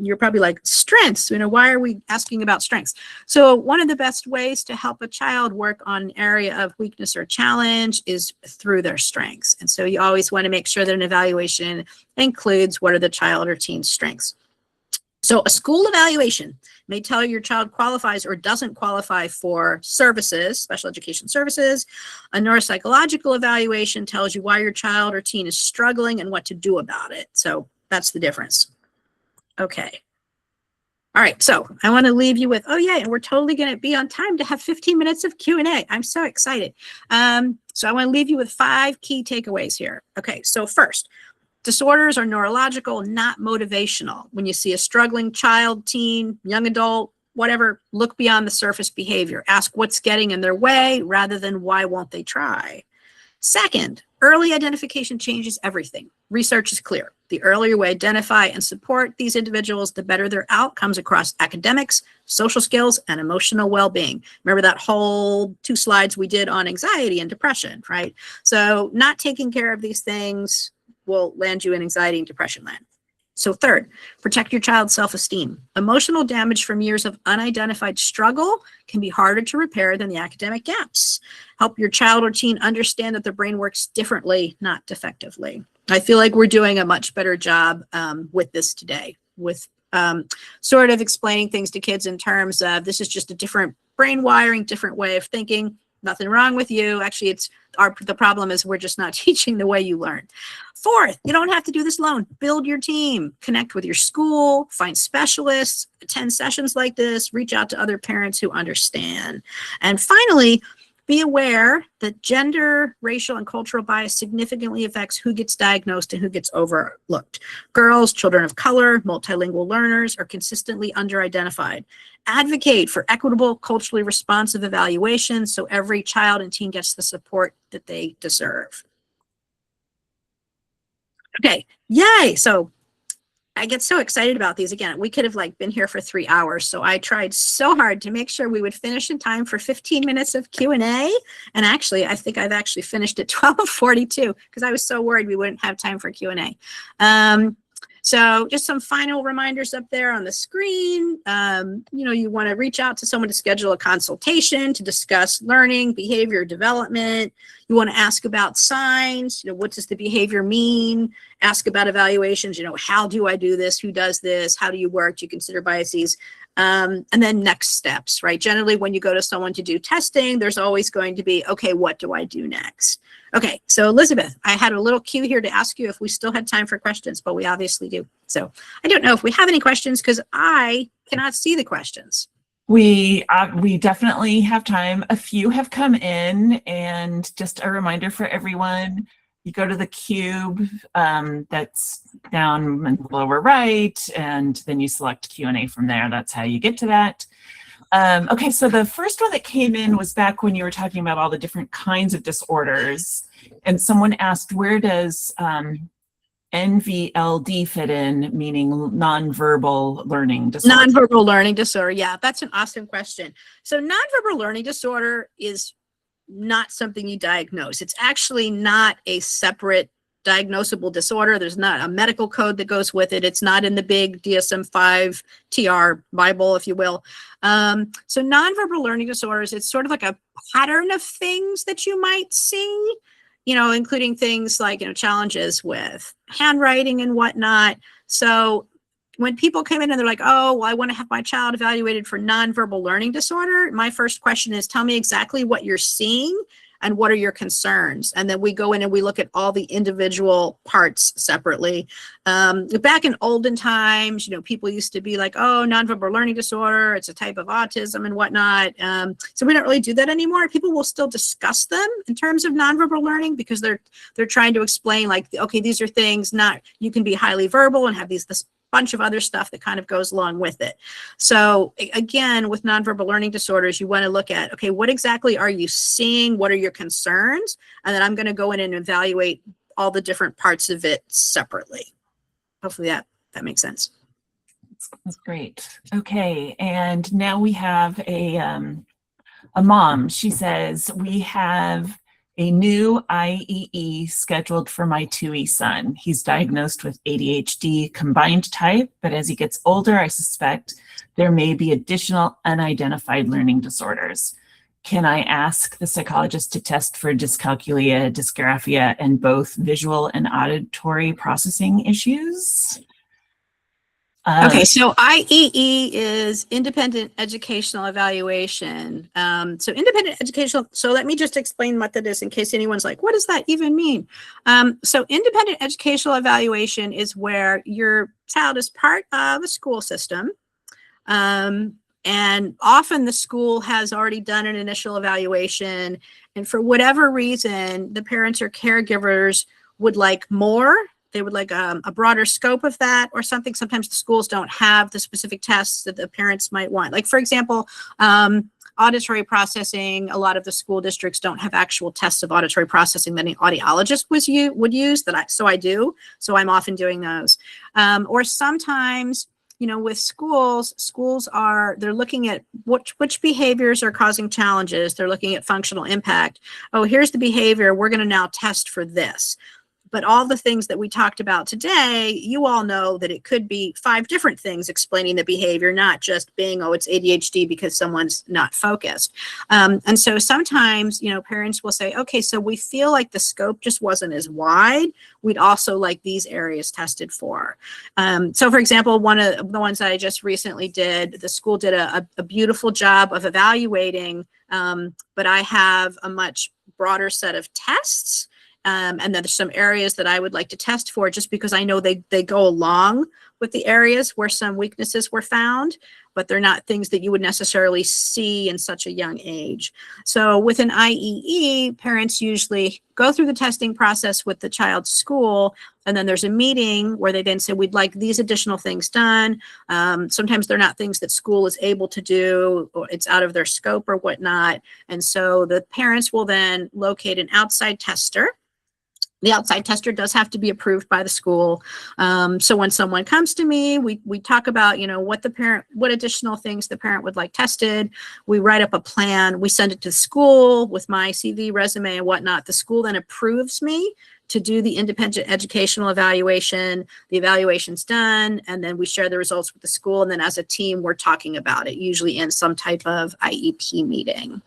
You're probably like, strengths, why are we asking about strengths? So one of the best ways to help a child work on an area of weakness or challenge is through their strengths. And so you always want to make sure that an evaluation includes what are the child or teen's strengths. So a school evaluation may tell your child qualifies or doesn't qualify for services, special education services. A neuropsychological evaluation tells you why your child or teen is struggling and what to do about it. So that's the difference. Okay. All right, so I want to leave you with, oh yeah, and we're totally going to be on time to have 15 minutes of Q&A. I'm so excited. So I want to leave you with 5 key takeaways here. Okay, so first, disorders are neurological, not motivational. When you see a struggling child, teen, young adult, whatever, look beyond the surface behavior. Ask what's getting in their way rather than why won't they try. Second, early identification changes everything. Research is clear. The earlier we identify and support these individuals, the better their outcomes across academics, social skills, and emotional well-being. Remember that whole 2 slides we did on anxiety and depression, right? So not taking care of these things will land you in anxiety and depression land. So third, protect your child's self-esteem. Emotional damage from years of unidentified struggle can be harder to repair than the academic gaps. Help your child or teen understand that their brain works differently, not defectively. I feel like we're doing a much better job with this today, with sort of explaining things to kids in terms of this is just a different brain wiring, different way of thinking. Nothing wrong with you. Actually, the problem is we're just not teaching the way you learn. Fourth, you don't have to do this alone. Build your team, connect with your school, find specialists, attend sessions like this, reach out to other parents who understand. And finally, be aware that gender, racial, and cultural bias significantly affects who gets diagnosed and who gets overlooked. Girls, children of color, multilingual learners are consistently underidentified. Advocate for equitable, culturally responsive evaluation so every child and teen gets the support that they deserve. Okay, yay! So I get so excited about these. Again, we could have been here for 3 hours. So I tried so hard to make sure we would finish in time for 15 minutes of Q&A. And actually, I think I've actually finished at 12:42 because I was so worried we wouldn't have time for Q&A. So just some final reminders up there on the screen. You want to reach out to someone to schedule a consultation to discuss learning, behavior development. You want to ask about signs. What does the behavior mean? Ask about evaluations. How do I do this? Who does this? How do you work? Do you consider biases? And then next steps, right? Generally, when you go to someone to do testing, there's always going to be, okay, what do I do next? Okay, so Elizabeth, I had a little cue here to ask you if we still had time for questions, but we obviously do. So I don't know if we have any questions because I cannot see the questions. We definitely have time. A few have come in, and just a reminder for everyone, you go to the cube that's down in the lower right, and then you select Q&A from there. That's how you get to that. Okay, so the first one that came in was back when you were talking about all the different kinds of disorders, and someone asked, where does NVLD fit in, meaning nonverbal learning disorder? Nonverbal learning disorder, yeah, that's an awesome question. So nonverbal learning disorder is not something you diagnose. It's actually not a separate diagnosable disorder. There's not a medical code that goes with it. It's not in the big DSM-5 TR Bible, if you will. So nonverbal learning disorders, it's sort of like a pattern of things that you might see, including things like, challenges with handwriting and whatnot. So when people come in and they're like, oh, well, I want to have my child evaluated for nonverbal learning disorder, my first question is, tell me exactly what you're seeing and what are your concerns? And then we go in and we look at all the individual parts separately. Back in olden times, people used to be like, oh, nonverbal learning disorder, it's a type of autism and whatnot. So we don't really do that anymore. People will still discuss them in terms of nonverbal learning because they're trying to explain okay, these are things you can be highly verbal and have this bunch of other stuff that kind of goes along with it. So again, with nonverbal learning disorders, you want to look at, okay, what exactly are you seeing? What are your concerns? And then I'm going to go in and evaluate all the different parts of it separately. Hopefully that makes sense. That's great. Okay, and now we have a mom. She says, we have a new IEE scheduled for my 2E son. He's diagnosed with ADHD combined type, but as he gets older, I suspect there may be additional unidentified learning disorders. Can I ask the psychologist to test for dyscalculia, dysgraphia, and both visual and auditory processing issues? Okay, so IEE is independent educational evaluation. So independent educational, so let me just explain what that is in case anyone's like, what does that even mean? So independent educational evaluation is where your child is part of a school system. And often the school has already done an initial evaluation. And for whatever reason, the parents or caregivers would like more. They would like a broader scope of that or something. Sometimes the schools don't have the specific tests that the parents might want. Like, for example, auditory processing, a lot of the school districts don't have actual tests of auditory processing that an audiologist would use, so I do. So I'm often doing those. Or sometimes, with schools they're looking at which behaviors are causing challenges. They're looking at functional impact. Oh, here's the behavior. We're going to now test for this. But all the things that we talked about today, you all know that it could be 5 different things explaining the behavior, not just being, oh, it's ADHD because someone's not focused. And so sometimes, parents will say, okay, so we feel like the scope just wasn't as wide. We'd also like these areas tested for. So for example, one of the ones that I just recently did, the school did a beautiful job of evaluating, but I have a much broader set of tests. And then there's some areas that I would like to test for just because I know they go along with the areas where some weaknesses were found, but they're not things that you would necessarily see in such a young age. So with an IEE, parents usually go through the testing process with the child's school, and then there's a meeting where they then say, we'd like these additional things done. Sometimes they're not things that school is able to do, or it's out of their scope or whatnot. And so the parents will then locate an outside tester. The outside tester does have to be approved by the school. So when someone comes to me, we talk about, what additional things the parent would like tested. We write up a plan. We send it to school with my CV, resume, and whatnot. The school then approves me to do the independent educational evaluation. The evaluation's done, and then we share the results with the school. And then as a team, we're talking about it, usually in some type of IEP meeting.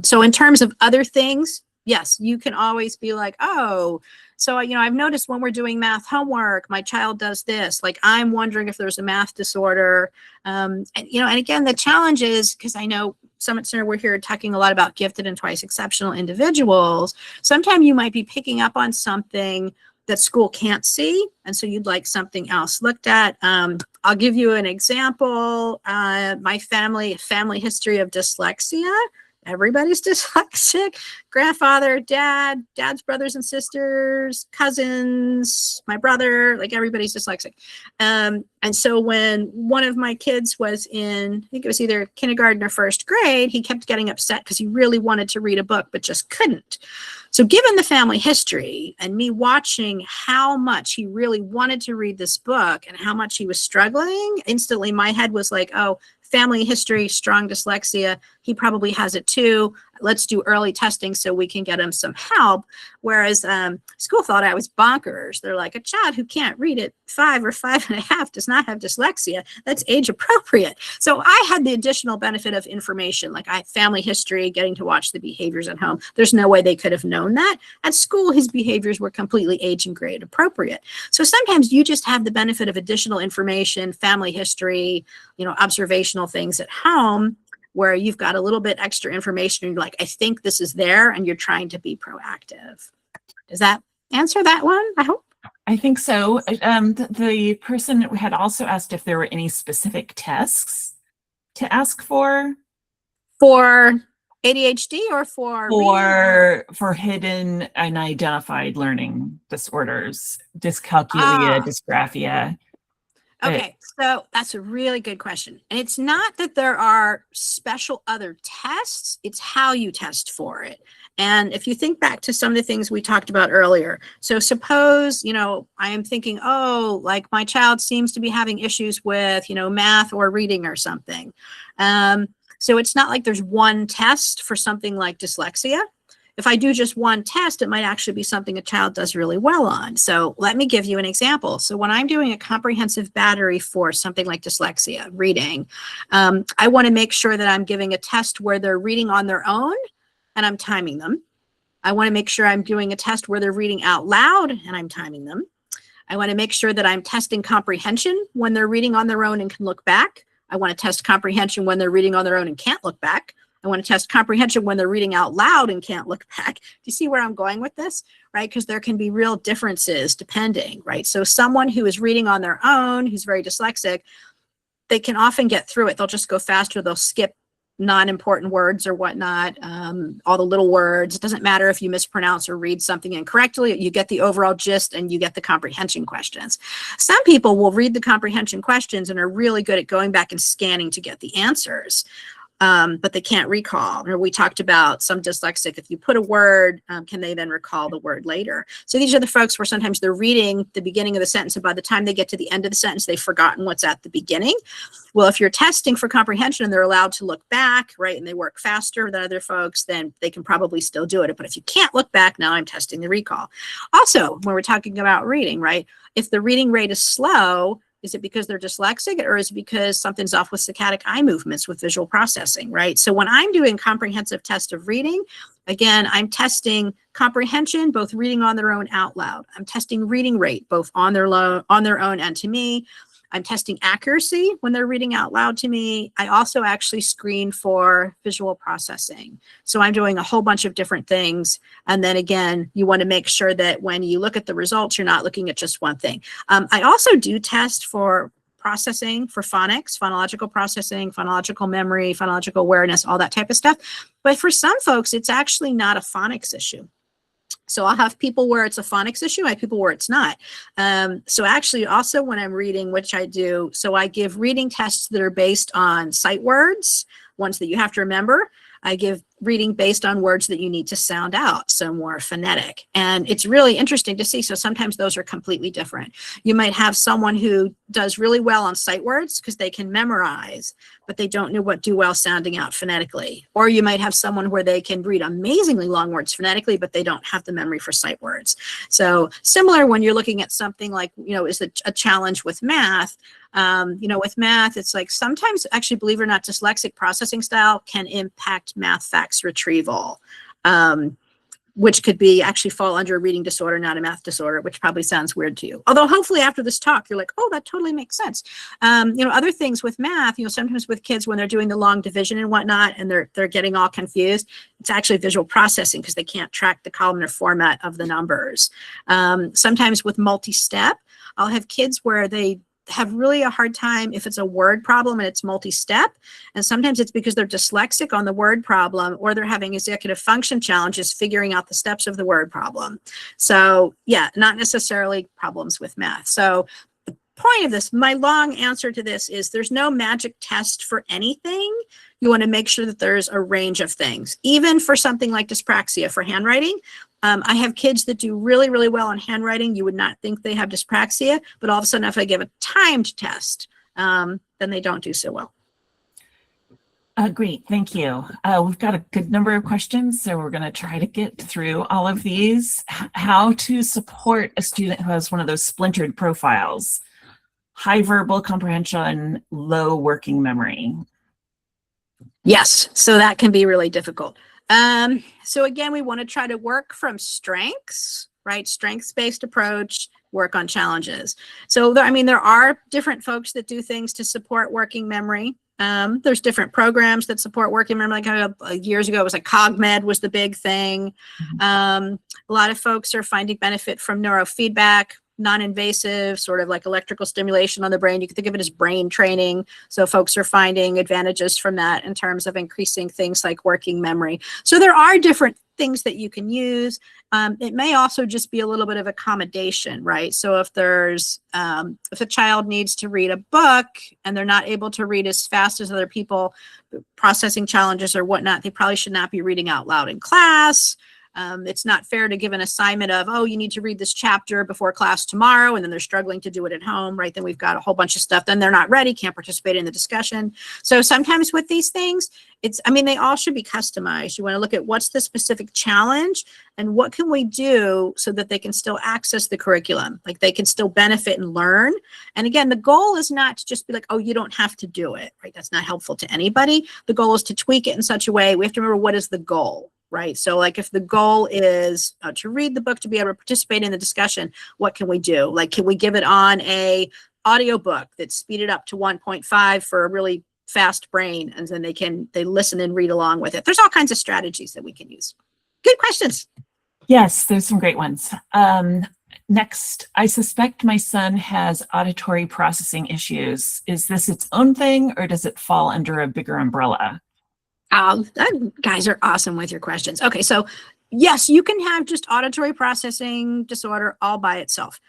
So in terms of other things, yes, you can always be like, oh, so, I've noticed when we're doing math homework, my child does this. Like, I'm wondering if there's a math disorder. And again, the challenge is, because I know Summit Center, we're here talking a lot about gifted and twice exceptional individuals. Sometimes you might be picking up on something that school can't see, and so you'd like something else looked at. I'll give you an example. My family history of dyslexia. Everybody's dyslexic. Grandfather, dad's brothers and sisters, cousins, my brother, like everybody's dyslexic. And so when one of my kids was in, I think it was either kindergarten or first grade, he kept getting upset because he really wanted to read a book, but just couldn't. So given the family history and me watching how much he really wanted to read this book and how much he was struggling, instantly my head was like, oh, family history, strong dyslexia, he probably has it too. Let's do early testing so we can get him some help. Whereas school thought I was bonkers. They're like, a child who can't read at 5 or 5.5 does not have dyslexia. That's age appropriate. So I had the additional benefit of information, like I had family history, getting to watch the behaviors at home. There's no way they could have known that. At school, his behaviors were completely age and grade appropriate. So sometimes you just have the benefit of additional information, family history, observational things at home, where you've got a little bit extra information and you're like, I think this is there, and you're trying to be proactive. Does that answer that one? I hope. I think so. The person had also asked if there were any specific tests to ask for ADHD or for hidden unidentified learning disorders, dyscalculia, dysgraphia. Okay, so that's a really good question. And it's not that there are special other tests, it's how you test for it. And if you think back to some of the things we talked about earlier, so suppose, I am thinking, oh, like my child seems to be having issues with, math or reading or something. So it's not like there's one test for something like dyslexia. If I do just one test, it might actually be something a child does really well on. So let me give you an example. So when I'm doing a comprehensive battery for something like dyslexia, reading, I want to make sure that I'm giving a test where they're reading on their own and I'm timing them. I want to make sure I'm doing a test where they're reading out loud and I'm timing them. I want to make sure that I'm testing comprehension when they're reading on their own and can look back. I want to test comprehension when they're reading on their own and can't look back. I want to test comprehension when they're reading out loud and can't look back. Do you see where I'm going with this? Right? Because there can be real differences depending, right? So someone who is reading on their own, who's very dyslexic, they can often get through it. They'll just go faster. They'll skip non-important words or whatnot, all the little words. It doesn't matter if you mispronounce or read something incorrectly. You get the overall gist and you get the comprehension questions. Some people will read the comprehension questions and are really good at going back and scanning to get the answers. But they can't recall. Or we talked about some dyslexic, if you put a word, can they then recall the word later? So these are the folks where sometimes they're reading the beginning of the sentence, and by the time they get to the end of the sentence, they've forgotten what's at the beginning. Well, if you're testing for comprehension and they're allowed to look back, right, and they work faster than other folks, then they can probably still do it. But if you can't look back, now I'm testing the recall. Also, when we're talking about reading, right, if the reading rate is slow, is it because they're dyslexic, or is it because something's off with saccadic eye movements with visual processing, right? So when I'm doing comprehensive test of reading, again, I'm testing comprehension, both reading on their own out loud. I'm testing reading rate, both on their own and to me. I'm testing accuracy when they're reading out loud to me. I also actually screen for visual processing. So I'm doing a whole bunch of different things. And then again, you want to make sure that when you look at the results, you're not looking at just one thing. I also do test for processing, for phonics, phonological processing, phonological memory, phonological awareness, all that type of stuff. But for some folks, it's actually not a phonics issue. So I'll have people where it's a phonics issue, I have people where it's not. So actually also when I'm reading, which I do, so I give reading tests that are based on sight words, ones that you have to remember. I give reading based on words that you need to sound out, so more phonetic. And it's really interesting to see. So sometimes those are completely different. You might have someone who does really well on sight words because they can memorize, but they don't know what do well sounding out phonetically. Or you might have someone where they can read amazingly long words phonetically, but they don't have the memory for sight words. So similar when you're looking at something like, is a challenge with math. With math, it's like sometimes, actually, believe it or not, dyslexic processing style can impact math facts retrieval, which could be actually fall under a reading disorder, not a math disorder, which probably sounds weird to you. Although hopefully after this talk, you're like, oh, that totally makes sense. Other things with math, sometimes with kids when they're doing the long division and whatnot, and they're getting all confused, it's actually visual processing because they can't track the columnar format of the numbers. Sometimes with multi-step, I'll have kids where they have really a hard time if it's a word problem and it's multi-step. And sometimes it's because they're dyslexic on the word problem, or they're having executive function challenges figuring out the steps of the word problem. So yeah, not necessarily problems with math. So the point of this, my long answer to this is there's no magic test for anything. You want to make sure that there's a range of things. Even for something like dyspraxia for handwriting, I have kids that do really, really well in handwriting. You would not think they have dyspraxia, but all of a sudden if I give a timed test, then they don't do so well. Great, thank you. We've got a good number of questions, so we're going to try to get through all of these. How to support a student who has one of those splintered profiles, high verbal comprehension, low working memory. Yes, so that can be really difficult. So again, we want to try to work from strengths, right? Strengths-based approach, work on challenges. So, there are different folks that do things to support working memory. There's different programs that support working memory. Like years ago, it was like CogMed was the big thing. A lot of folks are finding benefit from neurofeedback. non-invasive, sort of like electrical stimulation on the brain. You can think of it as brain training. So folks are finding advantages from that in terms of increasing things like working memory. So there are different things that you can use. It may also just be a little bit of accommodation, right? So if there's, if a child needs to read a book and they're not able to read as fast as other people, processing challenges or whatnot, they probably should not be reading out loud in class. It's not fair to give an assignment of, oh, you need to read this chapter before class tomorrow, and then they're struggling to do it at home, right? Then we've got a whole bunch of stuff. Then they're not ready, can't participate in the discussion. So sometimes with these things, they all should be customized. You want to look at what's the specific challenge and what can we do so that they can still access the curriculum, like they can still benefit and learn. And again, the goal is not to just be like, oh, you don't have to do it, right? That's not helpful to anybody. The goal is to tweak it in such a way. We have to remember, what is the goal? Right. So like if the goal is to read the book, to be able to participate in the discussion, what can we do? Like, can we give it on a audiobook that's speeded up to 1.5 for a really fast brain? And then they listen and read along with it. There's all kinds of strategies that we can use. Good questions. Yes, there's some great ones. Next, I suspect my son has auditory processing issues. Is this its own thing, or does it fall under a bigger umbrella? Guys are awesome with your questions. Okay, so yes, you can have just auditory processing disorder all by itself.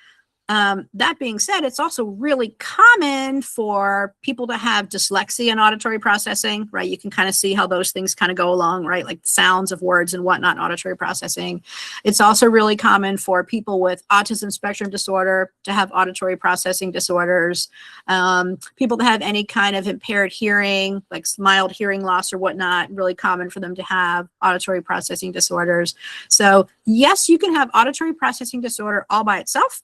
That being said, it's also really common for people to have dyslexia and auditory processing, right? You can kind of see how those things kind of go along, right? Like the sounds of words and whatnot, auditory processing. It's also really common for people with autism spectrum disorder to have auditory processing disorders. People that have any kind of impaired hearing, like mild hearing loss or whatnot, really common for them to have auditory processing disorders. So yes, you can have auditory processing disorder all by itself.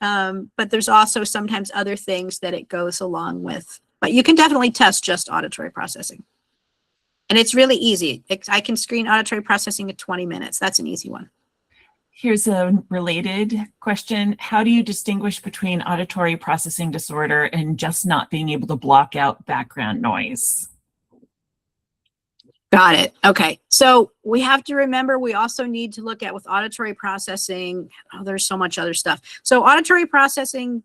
But there's also sometimes other things that it goes along with. But you can definitely test just auditory processing. And it's really easy. I can screen auditory processing in 20 minutes. That's an easy one. Here's a related question. How do you distinguish between auditory processing disorder and just not being able to block out background noise? Got it. Okay. So we have to remember, we also need to look at with auditory processing, there's so much other stuff. So auditory processing,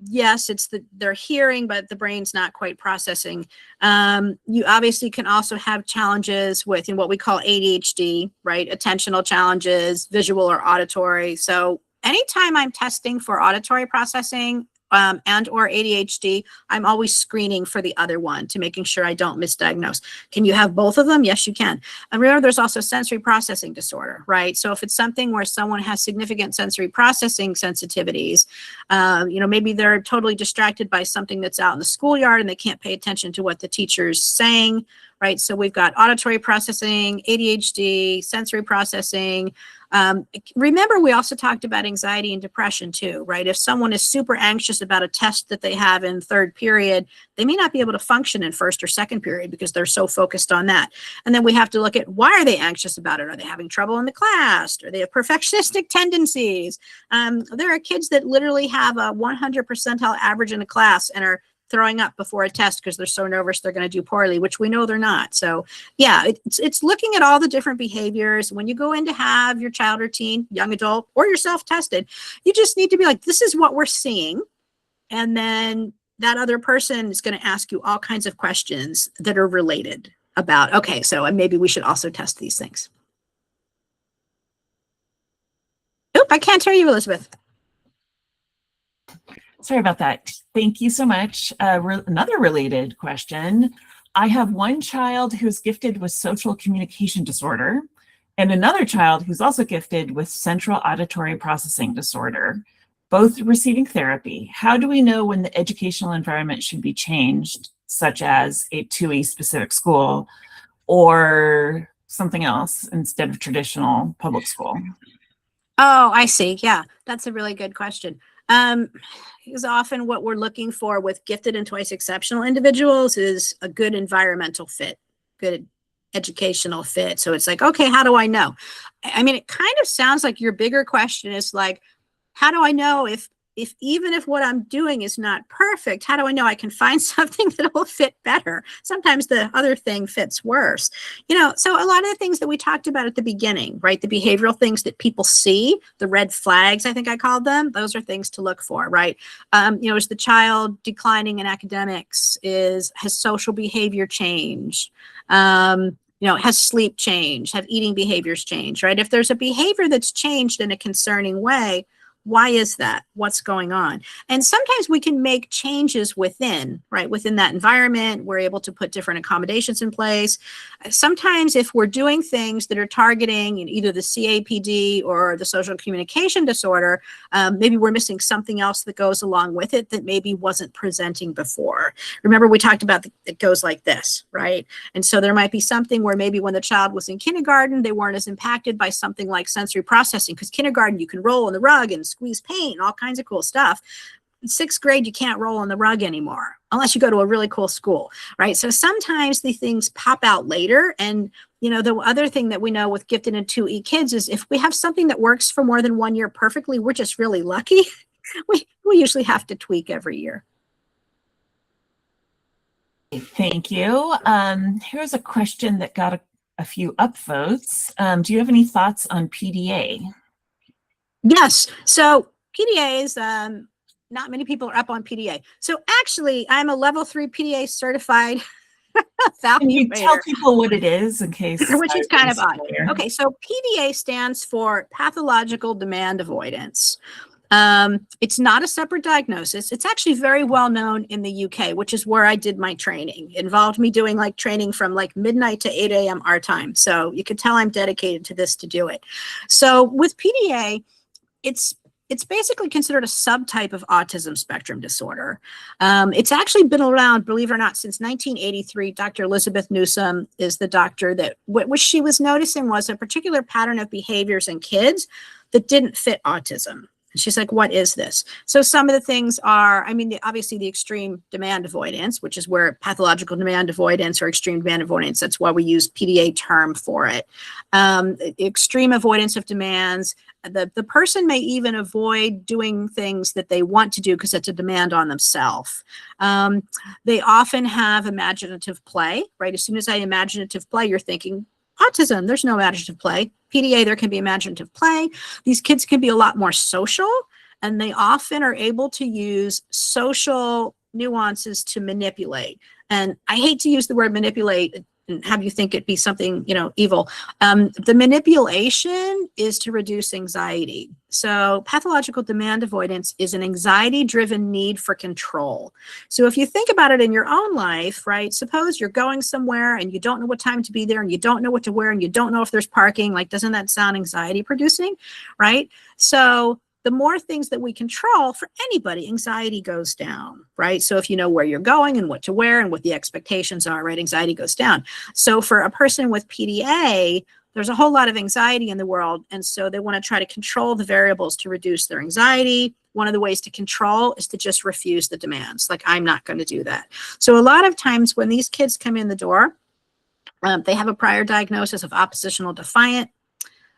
yes, they're hearing, but the brain's not quite processing. You obviously can also have challenges with what we call ADHD, right? Attentional challenges, visual or auditory. So anytime I'm testing for auditory processing, and or ADHD, I'm always screening for the other one to making sure I don't misdiagnose. Can you have both of them? Yes, you can. And remember, there's also sensory processing disorder, right? So if it's something where someone has significant sensory processing sensitivities, maybe they're totally distracted by something that's out in the schoolyard and they can't pay attention to what the teacher's saying, right? So we've got auditory processing, ADHD, sensory processing. Remember, we also talked about anxiety and depression too, right? If someone is super anxious about a test that they have in third period, they may not be able to function in first or second period because they're so focused on that. And then we have to look at, why are they anxious about it? Are they having trouble in the class? Or they have perfectionistic tendencies? There are kids that literally have a 100 percentile average in a class and are throwing up before a test because they're so nervous they're going to do poorly, which we know they're not. So yeah, it's looking at all the different behaviors. When you go in to have your child or teen, young adult, or yourself tested, you just need to be like, this is what we're seeing. And then that other person is going to ask you all kinds of questions that are related about, okay, so maybe we should also test these things. Oop, I can't hear you, Elizabeth. Sorry about that. Thank you so much. Another related question. I have one child who's gifted with social communication disorder and another child who's also gifted with central auditory processing disorder, both receiving therapy. How do we know when the educational environment should be changed, such as to a specific school or something else instead of traditional public school? Oh, I see. Yeah, that's a really good question. Because often what we're looking for with gifted and twice exceptional individuals is a good environmental fit, good educational fit. So it's like, okay, how do I know? I mean, it kind of sounds like your bigger question is like, how do I know if even if what I'm doing is not perfect, how do I know I can find something that will fit better? Sometimes the other thing fits worse. So a lot of the things that we talked about at the beginning, right? The behavioral things that people see, the red flags, I think I called them, those are things to look for, right? Is the child declining in academics? Has social behavior changed? Has sleep changed? Have eating behaviors changed, right? If there's a behavior that's changed in a concerning way, why is that? What's going on? And sometimes we can make changes within that environment. We're able to put different accommodations in place. Sometimes if we're doing things that are targeting either the CAPD or the social communication disorder, maybe we're missing something else that goes along with it that maybe wasn't presenting before. Remember, we talked about it goes like this, right? And so there might be something where maybe when the child was in kindergarten, they weren't as impacted by something like sensory processing, because kindergarten, you can roll on the rug and squeeze paint and all kinds of cool stuff. In 6th grade, you can't roll on the rug anymore unless you go to a really cool school, right? So sometimes the things pop out later. And, the other thing that we know with gifted and 2E kids is if we have something that works for more than 1 year perfectly, we're just really lucky. we usually have to tweak every year. Thank you. Here's a question that got a few upvotes. Do you have any thoughts on PDA? Yes. So PDAs, not many people are up on PDA. So actually, I'm a level 3 PDA certified evaluator. Can you tell people what it is in case? Which is kind of odd. Okay, so PDA stands for pathological demand avoidance. It's not a separate diagnosis. It's actually very well known in the UK, which is where I did my training. It involved me doing training from midnight to 8 a.m. our time. So you could tell I'm dedicated to this to do it. So with PDA, it's basically considered a subtype of autism spectrum disorder. It's actually been around, believe it or not, since 1983. Dr. Elizabeth Newsom is the doctor that what she was noticing was a particular pattern of behaviors in kids that didn't fit autism. And she's like, what is this? So some of the things are, obviously the extreme demand avoidance, which is where pathological demand avoidance or extreme demand avoidance, that's why we use PDA term for it. Extreme avoidance of demands. The person may even avoid doing things that they want to do because it's a demand on themselves. They often have imaginative play, right? As soon as I imaginative play, you're thinking, autism, there's no imaginative play. PDA, there can be imaginative play. These kids can be a lot more social, and they often are able to use social nuances to manipulate. And I hate to use the word manipulate and have you think it be something, evil. The manipulation is to reduce anxiety. So pathological demand avoidance is an anxiety-driven need for control. So if you think about it in your own life, right, suppose you're going somewhere and you don't know what time to be there and you don't know what to wear and you don't know if there's parking, doesn't that sound anxiety-producing, right? So the more things that we control for anybody, anxiety goes down, right? So if you know where you're going and what to wear and what the expectations are, right, anxiety goes down. So for a person with PDA, there's a whole lot of anxiety in the world. And so they want to try to control the variables to reduce their anxiety. One of the ways to control is to just refuse the demands. I'm not going to do that. So a lot of times when these kids come in the door, they have a prior diagnosis of oppositional defiant.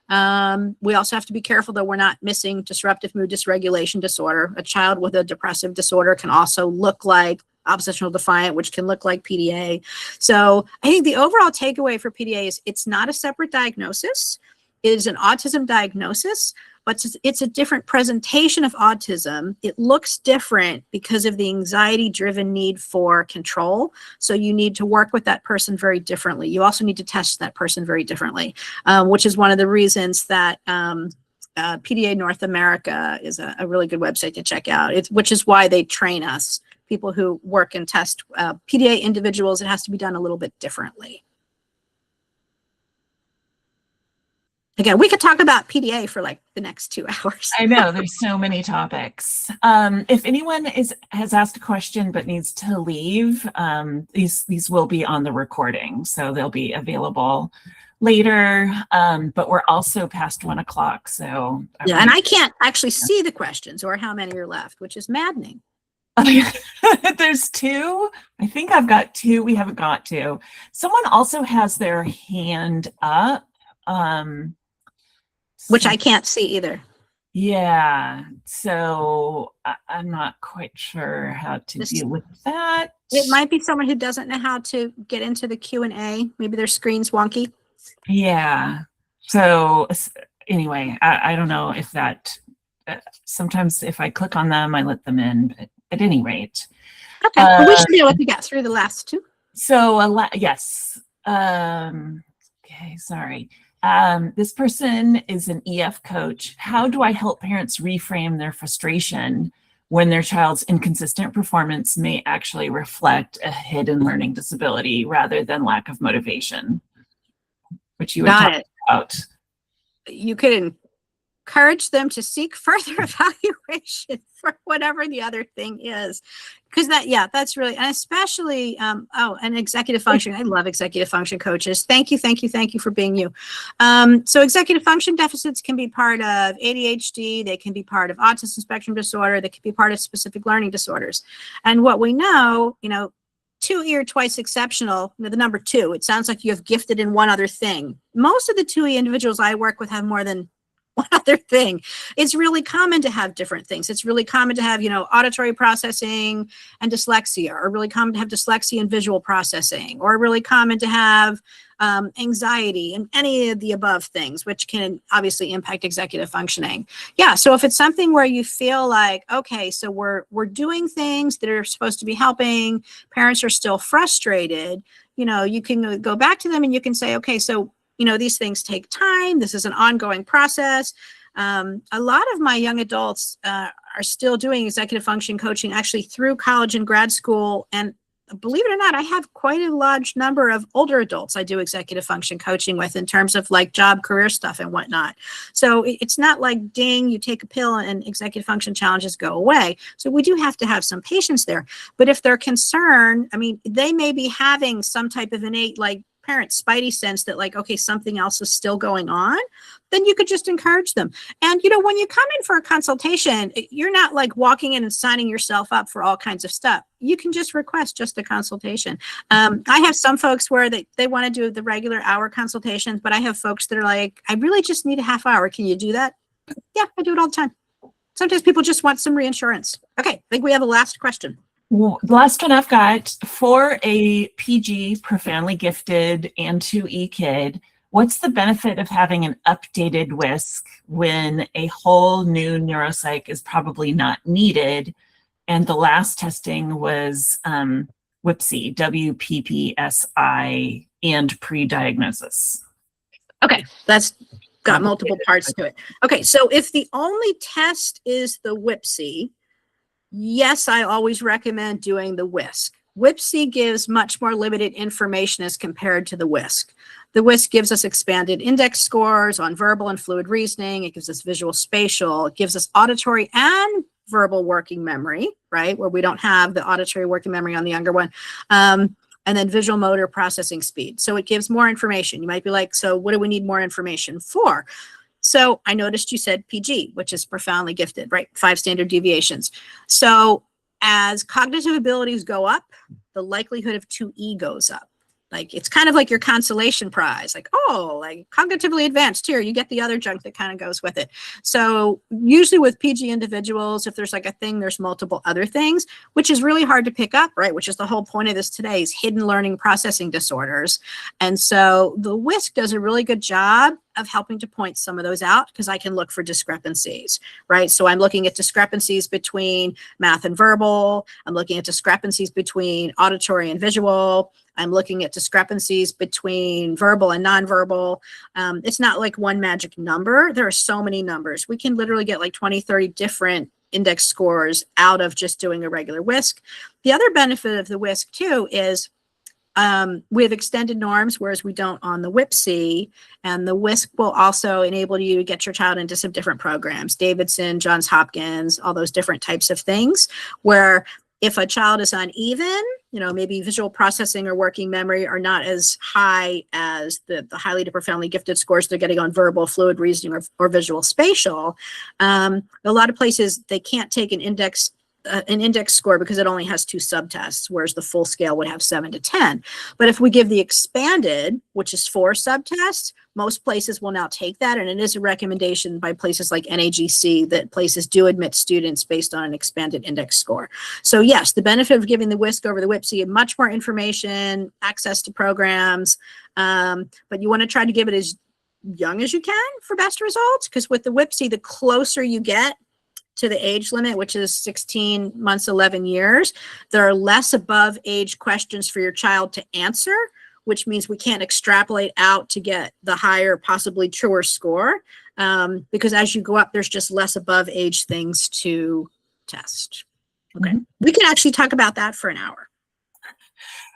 We also have to be careful that we're not missing disruptive mood dysregulation disorder. A child with a depressive disorder can also look like oppositional defiant, which can look like PDA. So I think the overall takeaway for PDA is it's not a separate diagnosis. It is an autism diagnosis, but it's a different presentation of autism. It looks different because of the anxiety-driven need for control. So you need to work with that person very differently. You also need to test that person very differently, which is one of the reasons that PDA North America is a really good website to check out, which is why they train us, people who work and test PDA individuals. It has to be done a little bit differently. Again, we could talk about PDA for the next 2 hours. I know, there's so many topics. If anyone has asked a question but needs to leave, these will be on the recording, so they'll be available later. But we're also past 1 o'clock, so yeah, and I can't actually see the questions or how many are left, which is maddening. There's 2. I think I've got 2 we haven't got to. Someone also has their hand up. Which I can't see either. Yeah, so I'm not quite sure how to This, deal with that. it might be someone who doesn't know how to get into the Q&A. Maybe their screen's wonky. Yeah. So anyway, I don't know if that, sometimes if I click on them, I let them in, but at any rate. Okay, well, we should be able to get through the last two. So yes. Okay, sorry. This person is an EF coach. How do I help parents reframe their frustration when their child's inconsistent performance may actually reflect a hidden learning disability rather than lack of motivation, which you would Got talk it. about? You could encourage them to seek further evaluation for whatever the other thing is. Because that's really, and especially, and executive function. I love executive function coaches. Thank you for being you. So executive function deficits can be part of ADHD. They can be part of autism spectrum disorder. They can be part of specific learning disorders. And what we know, 2E or twice exceptional, the number 2, it sounds like you have gifted in one other thing. Most of the 2E individuals I work with have more than one other thing. It's really common to have different things. It's really common to have, auditory processing and dyslexia, or really common to have dyslexia and visual processing, or really common to have anxiety and any of the above things, which can obviously impact executive functioning. Yeah, so if it's something where you feel like, okay, so we're doing things that are supposed to be helping, parents are still frustrated, you can go back to them and you can say, okay, so these things take time. This is an ongoing process. A lot of my young adults are still doing executive function coaching actually through college and grad school. And believe it or not, I have quite a large number of older adults I do executive function coaching with in terms of like job, career stuff and whatnot. So it's not like, ding, you take a pill and executive function challenges go away. So we do have to have some patience there. But if they're concerned, they may be having some type of innate parent spidey sense that okay, something else is still going on, then you could just encourage them. And when you come in for a consultation, you're not walking in and signing yourself up for all kinds of stuff. You can just request just a consultation. I have some folks where they want to do the regular hour consultations, but I have folks that are like, I really just need a half hour. Can you do that? Yeah, I do it all the time. Sometimes people just want some reassurance. Okay, I think we have a last question. Well, the last one I've got, for a PG, profoundly gifted, and 2E kid, what's the benefit of having an updated WISC when a whole new neuropsych is probably not needed? And the last testing was WPSI, WPPSI, and pre-diagnosis. Okay, that's got multiple parts to it. Okay, so if the only test is the WPSI, yes, I always recommend doing the WISC. WPSI gives much more limited information as compared to the WISC. The WISC gives us expanded index scores on verbal and fluid reasoning. It gives us visual spatial. It gives us auditory and verbal working memory, right? Where we don't have the auditory working memory on the younger one. And then visual motor processing speed. So it gives more information. You might be like, so what do we need more information for? So I noticed you said PG, which is profoundly gifted, right? 5 standard deviations. So as cognitive abilities go up, the likelihood of 2E goes up. It's kind of like your consolation prize, cognitively advanced, here, you get the other junk that kind of goes with it. So usually with PG individuals, if there's a thing, there's multiple other things, which is really hard to pick up, right? Which is the whole point of this today, is hidden learning processing disorders. And so the WISC does a really good job of helping to point some of those out, because I can look for discrepancies, right? So I'm looking at discrepancies between math and verbal. I'm looking at discrepancies between auditory and visual. I'm looking at discrepancies between verbal and nonverbal. It's not like one magic number. There are so many numbers. We can literally get 20, 30 different index scores out of just doing a regular WISC. The other benefit of the WISC too is we have extended norms, whereas we don't on the WPSI, and the WISC will also enable you to get your child into some different programs, Davidson, Johns Hopkins, all those different types of things, where if a child is uneven, maybe visual processing or working memory are not as high as the highly to profoundly gifted scores they're getting on verbal, fluid reasoning, or visual spatial. A lot of places, they can't take an index an index score because it only has 2 subtests, whereas the full scale would have 7 to 10. But if we give the expanded, which is 4 subtests, most places will now take that, and it is a recommendation by places like NAGC that places do admit students based on an expanded index score. So yes, the benefit of giving the WISC over the WIPC, much more information, access to programs, but you want to try to give it as young as you can for best results, because with the WIPC, the closer you get to the age limit, which is 16 months, 11 years, there are less above age questions for your child to answer, which means we can't extrapolate out to get the higher, possibly truer score, because as you go up, there's just less above age things to test. Okay, we can actually talk about that for an hour.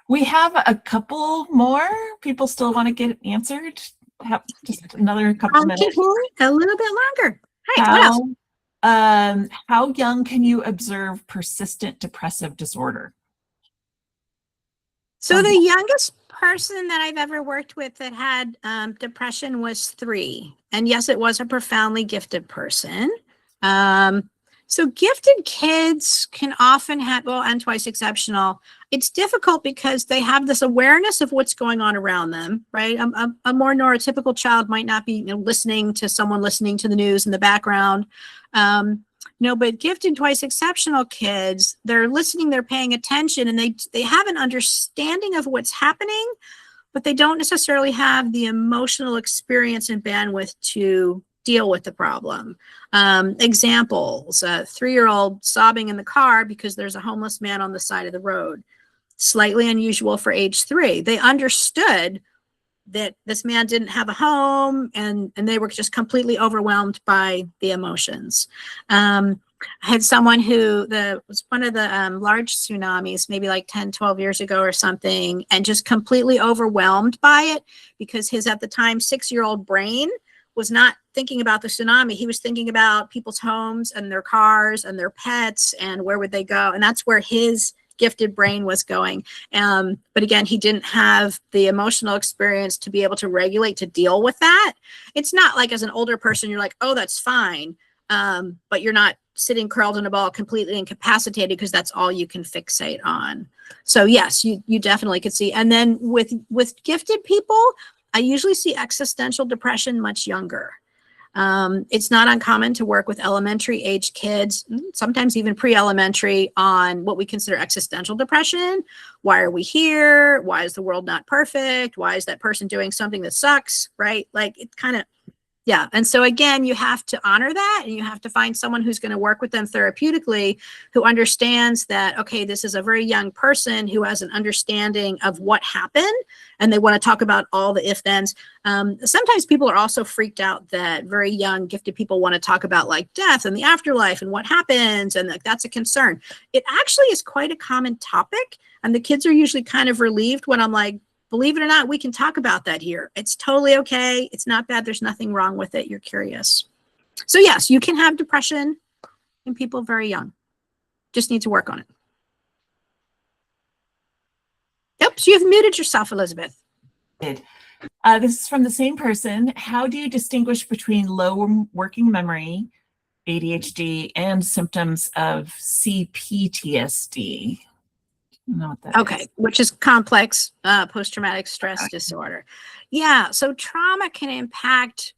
We have a couple more. People still want to get answered. Have just another couple minutes. A little bit longer. All right, what else? How young can you observe persistent depressive disorder? So the youngest person that I've ever worked with that had depression was 3. And yes, it was a profoundly gifted person. So gifted kids can often have, well, and twice exceptional. It's difficult because they have this awareness of what's going on around them, right? A more neurotypical child might not be listening to someone listening to the news in the background. But gifted twice exceptional kids, they're listening, they're paying attention, and they have an understanding of what's happening, but they don't necessarily have the emotional experience and bandwidth to deal with the problem. Examples, a 3-year-old sobbing in the car because there's a homeless man on the side of the road. Slightly unusual for age 3. They understood that this man didn't have a home, and they were just completely overwhelmed by the emotions. I had someone who was one of the large tsunamis, maybe like 10, 12 years ago or something, and just completely overwhelmed by it because his, at the time, 6-year-old brain was not thinking about the tsunami. He was thinking about people's homes and their cars and their pets and where would they go. And that's where his gifted brain was going. But again, he didn't have the emotional experience to be able to regulate, to deal with that. It's not like as an older person, you're like, oh, that's fine. But you're not sitting curled in a ball completely incapacitated because that's all you can fixate on. So yes, you definitely could see. And then with gifted people, I usually see existential depression much younger. It's not uncommon to work with elementary age kids, sometimes even pre-elementary, on what we consider existential depression. Why are we here? Why is the world not perfect? Why is that person doing something that sucks, right? Like it kind of, yeah. And so again, you have to honor that, and you have to find someone who's going to work with them therapeutically, who understands that, okay, this is a very young person who has an understanding of what happened, and they want to talk about all the if-thens. Sometimes people are also freaked out that very young gifted people want to talk about like death and the afterlife and what happens, and like that's a concern. It actually is quite a common topic, and the kids are usually kind of relieved when I'm like, believe it or not, we can talk about that here. It's totally okay. It's not bad. There's nothing wrong with it. You're curious. So yes, you can have depression in people very young. Just need to work on it. Yep, so you've muted yourself, Elizabeth. This is from the same person. How do you distinguish between low working memory, ADHD, and symptoms of CPTSD? Know what that is. Which is complex post-traumatic stress disorder. Yeah, so trauma can impact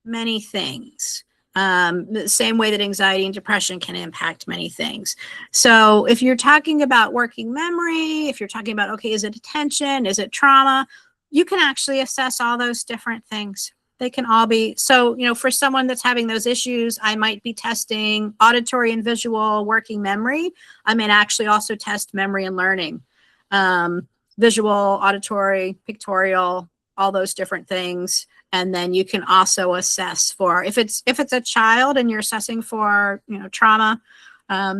many things. The same way that anxiety and depression can impact many things. So if you're talking about working memory, if you're talking about, okay, is it attention, is it trauma, you can actually assess all those different things. They can all be, so, for someone that's having those issues, I might be testing auditory and visual working memory. I might actually also test memory and learning, visual, auditory, pictorial, all those different things. And then you can also assess for, if it's a child and you're assessing for, trauma,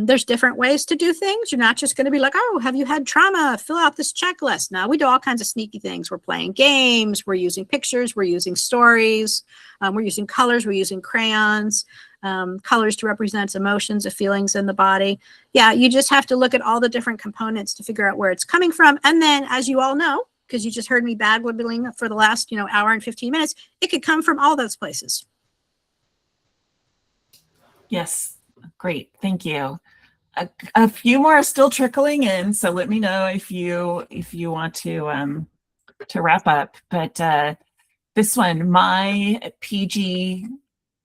there's different ways to do things. You're not just going to be like, oh, have you had trauma? Fill out this checklist. Now we do all kinds of sneaky things. We're playing games. We're using pictures. We're using stories. We're using colors. We're using crayons, colors to represent emotions or feelings in the body. Yeah, you just have to look at all the different components to figure out where it's coming from. And then, as you all know, because you just heard me bag-libbeling for the last, hour and 15 minutes, it could come from all those places. Yes. Great. Thank you. a few more are still trickling in, so let me know if you want to wrap up. But this one, my PG,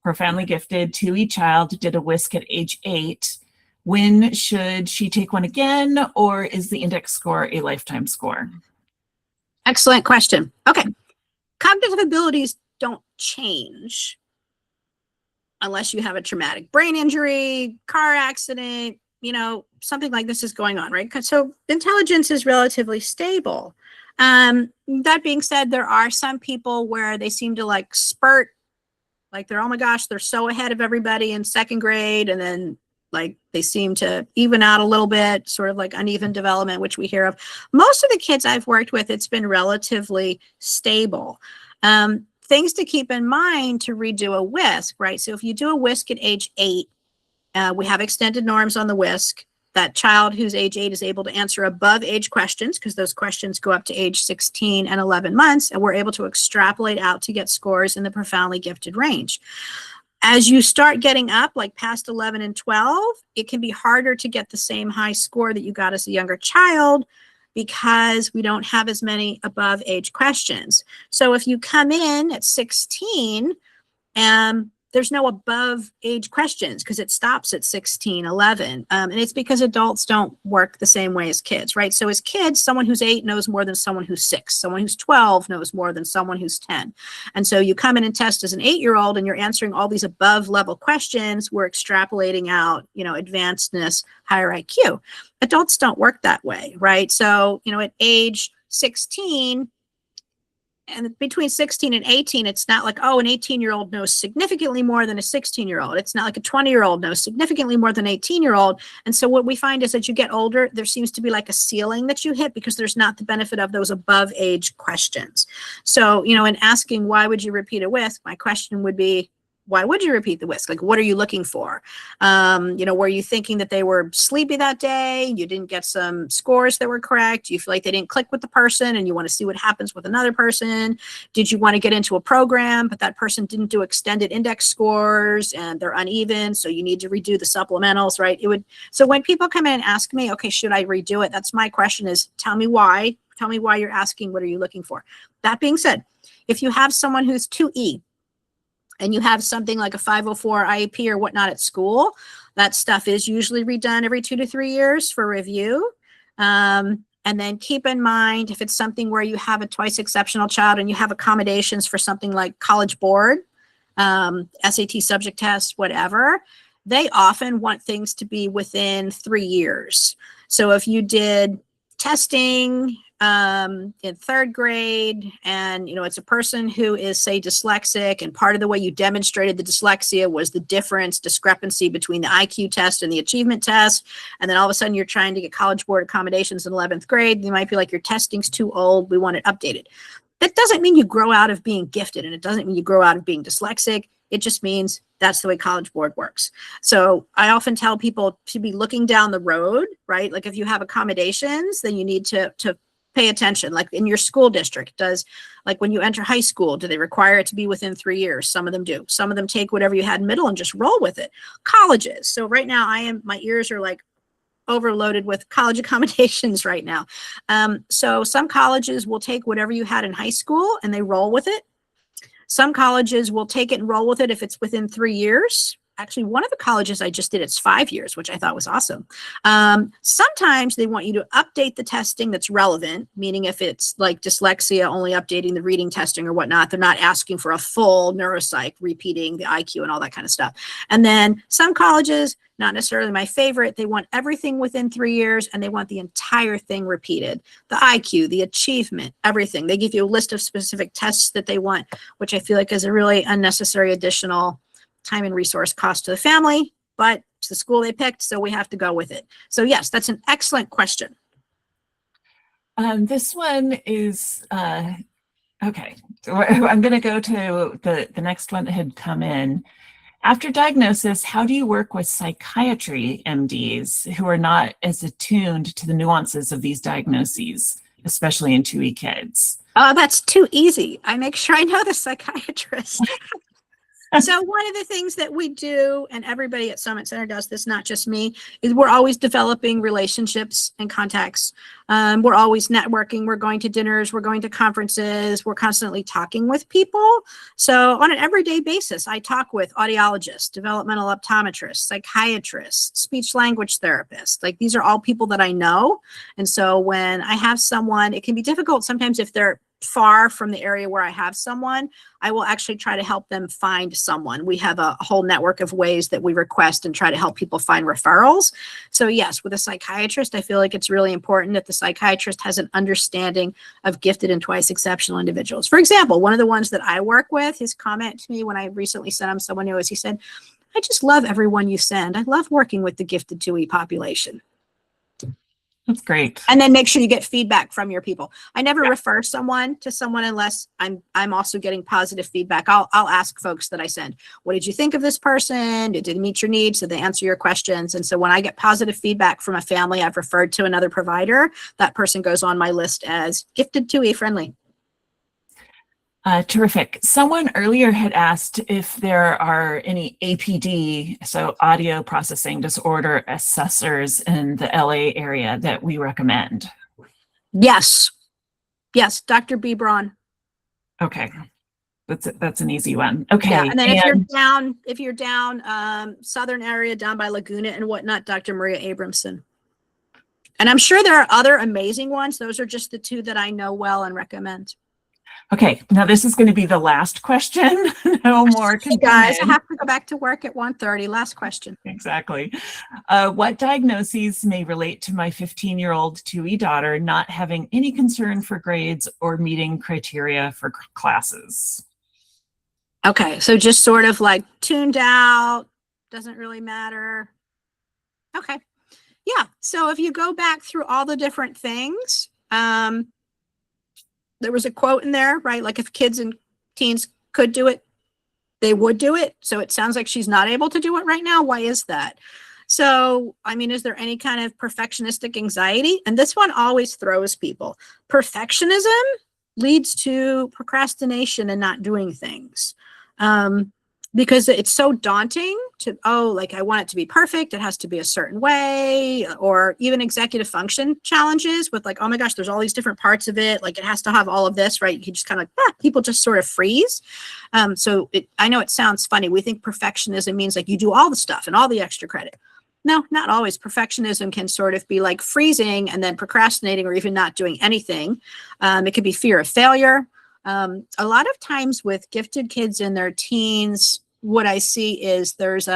profoundly gifted 2E child, did a whisk at age 8. When should she take one again, or is the index score a lifetime score? Excellent question. Okay. Cognitive abilities don't change unless you have a traumatic brain injury, car accident, something like this is going on, right? So intelligence is relatively stable. That being said, there are some people where they seem to like spurt, like they're, oh my gosh, they're so ahead of everybody in second grade. And then like they seem to even out a little bit, sort of like uneven development, which we hear of. Most of the kids I've worked with, it's been relatively stable. Things to keep in mind to redo a whisk, right? So if you do a whisk at age 8, we have extended norms on the whisk. That child who's age 8 is able to answer above age questions, because those questions go up to age 16 and 11 months, and we're able to extrapolate out to get scores in the profoundly gifted range. As you start getting up, like past 11 and 12, it can be harder to get the same high score that you got as a younger child, because we don't have as many above age questions. So if you come in at 16, there's no above age questions because it stops at 16, 11. And it's because adults don't work the same way as kids, right? So as kids, someone who's 8 knows more than someone who's 6. Someone who's 12 knows more than someone who's 10. And so you come in and test as an 8-year-old and you're answering all these above level questions. We're extrapolating out, advancedness, higher IQ. Adults don't work that way, right? So, at age 16, and between 16 and 18, it's not like, oh, an 18-year-old knows significantly more than a 16-year-old. It's not like a 20-year-old knows significantly more than an 18-year-old. And so what we find is that you get older, there seems to be like a ceiling that you hit because there's not the benefit of those above age questions. So, in asking, why would you repeat a whisk? My question would be, why would you repeat the whisk? Like, what are you looking for? Were you thinking that they were sleepy that day? You didn't get some scores that were correct? You feel like they didn't click with the person and you want to see what happens with another person? Did you want to get into a program, but that person didn't do extended index scores and they're uneven, so you need to redo the supplementals, right? So when people come in and ask me, okay, should I redo it? That's my question is, tell me why. Tell me why you're asking, what are you looking for? That being said, if you have someone who's 2E, and you have something like a 504 IEP or whatnot at school, that stuff is usually redone every 2 to 3 years for review. And then keep in mind, if it's something where you have a twice exceptional child and you have accommodations for something like College Board, SAT subject tests, whatever, they often want things to be within 3 years. So if you did testing in 3rd grade, and it's a person who is, say, dyslexic, and part of the way you demonstrated the dyslexia was the discrepancy between the IQ test and the achievement test, and then all of a sudden you're trying to get College Board accommodations in 11th grade, you might be like, your testing's too old, we want it updated. That doesn't mean you grow out of being gifted, and it doesn't mean you grow out of being dyslexic. It just means that's the way College Board works. So I often tell people to be looking down the road, right? Like if you have accommodations, then you need to pay attention. Like in your school district, like when you enter high school, do they require it to be within 3 years? Some of them do. Some of them take whatever you had in middle and just roll with it. Colleges. So right now my ears are like overloaded with college accommodations right now. So some colleges will take whatever you had in high school and they roll with it. Some colleges will take it and roll with it if it's within 3 years. Actually, one of the colleges I just did, it's 5 years, which I thought was awesome. Sometimes they want you to update the testing that's relevant, meaning if it's like dyslexia, only updating the reading testing or whatnot, they're not asking for a full neuropsych, repeating the IQ and all that kind of stuff. And then some colleges, not necessarily my favorite, they want everything within 3 years and they want the entire thing repeated. The IQ, the achievement, everything. They give you a list of specific tests that they want, which I feel like is a really unnecessary additional time and resource cost to the family, but it's the school they picked, so we have to go with it. So yes, that's an excellent This one is, okay. So I'm going to go to the next one that had come in. After diagnosis, how do you work with psychiatry MDs who are not as attuned to the nuances of these diagnoses, especially in 2E kids? Oh, that's too easy. I make sure I know the psychiatrist. So one of the things that we do, and everybody at Summit Center does this, not just me, is we're always developing relationships and contacts. We're always networking. We're going to dinners. We're going to conferences. We're constantly talking with people. So on an everyday basis, I talk with audiologists, developmental optometrists, psychiatrists, speech language therapists. Like, these are all people that I know. And so when I have someone, it can be difficult sometimes if they're far from the area where I have someone. I will actually try to help them find someone. We have a whole network of ways that we request and try to help people find referrals. So yes, with a psychiatrist, I feel like it's really important that the psychiatrist has an understanding of gifted and twice exceptional individuals. For example, one of the ones that I work with, his comment to me when I recently sent him someone new is, he said, "I just love everyone you send. I love working with the gifted 2E population." That's great. And then make sure you get feedback from your people. I never refer someone to someone unless I'm also getting positive feedback. I'll ask folks that I send, what did you think of this person? Did it meet your needs? Did they answer your questions? And so when I get positive feedback from a family I've referred to another provider, that person goes on my list as gifted 2E friendly. Terrific. Someone earlier had asked if there are any APD, so audio processing disorder assessors in the LA area that we recommend. Yes. Yes, Dr. B. Braun. Okay. That's an easy one. Okay. Yeah, and then if you're down southern area, down by Laguna and whatnot, Dr. Maria Abramson. And I'm sure there are other amazing ones. Those are just the two that I know well and recommend. Okay, now this is going to be the last question. No more. Hey guys, I have to go back to work at 1:30. Last question. Exactly. What diagnoses may relate to my 15-year-old 2E daughter not having any concern for grades or meeting criteria for classes? Okay, so just sort of like tuned out, doesn't really matter. Okay. Yeah, so if you go back through all the different things, there was a quote in there, right? Like, if kids and teens could do it, they would do it. So it sounds like she's not able to do it right now. Why is that? So, I mean, is there any kind of perfectionistic anxiety? And this one always throws people. Perfectionism leads to procrastination and not doing things. Because it's so daunting to, like, I want it to be perfect. It has to be a certain way, or even executive function challenges with like, oh my gosh, there's all these different parts of it. Like, it has to have all of this, right? You just kind of, people just sort of freeze. So I know it sounds funny. We think perfectionism means like you do all the stuff and all the extra credit. No, not always. Perfectionism can sort of be like freezing and then procrastinating or even not doing anything. It could be fear of failure. A lot of times with gifted kids in their teens, what I see is there's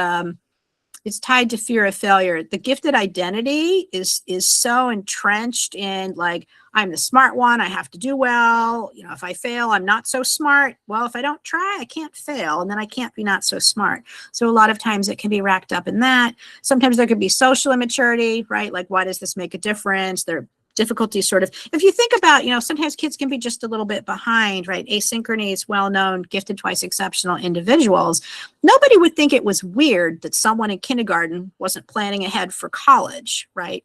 it's tied to fear of failure. The gifted identity is so entrenched in like, I'm the smart one, I have to do well. You know, if I fail, I'm not so smart. Well, if I don't try, I can't fail, and then I can't be not so smart. So a lot of times it can be racked up in that. Sometimes there could be social immaturity, right? Like, why does this make a difference? They're difficulty sort of, if you think about, sometimes kids can be just a little bit behind, right? Asynchrony is well-known, gifted twice exceptional individuals. Nobody would think it was weird that someone in kindergarten wasn't planning ahead for college, right?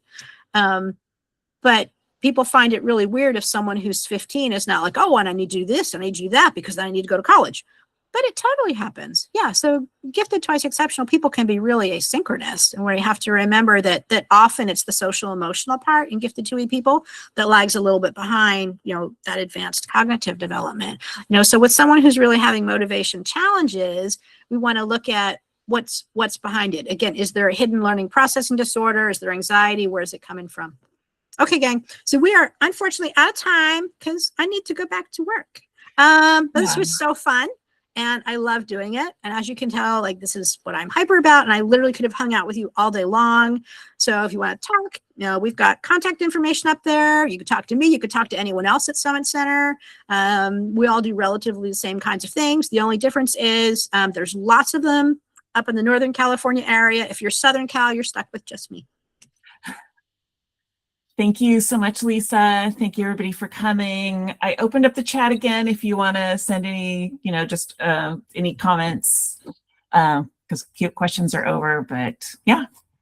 But people find it really weird if someone who's 15 is not like, oh, and I need to do this, and I need to do that because then I need to go to college. But it totally happens. Yeah. So gifted twice exceptional people can be really asynchronous, and where you have to remember that often it's the social emotional part in gifted 2E people that lags a little bit behind, that advanced cognitive development. So with someone who's really having motivation challenges, we want to look at what's behind it. Again, is there a hidden learning processing disorder? Is there anxiety? Where is it coming from? Okay, gang. So we are unfortunately out of time because I need to go back to work. But this was so fun. And I love doing it. And as you can tell, like, this is what I'm hyper about. And I literally could have hung out with you all day long. So if you want to talk, we've got contact information up there. You could talk to me. You could talk to anyone else at Summit Center. We all do relatively the same kinds of things. The only difference is there's lots of them up in the Northern California area. If you're Southern Cal, you're stuck with just me. Thank you so much, Lisa. Thank you, everybody, for coming. I opened up the chat again if you want to send any, any comments, because questions are over. But yeah,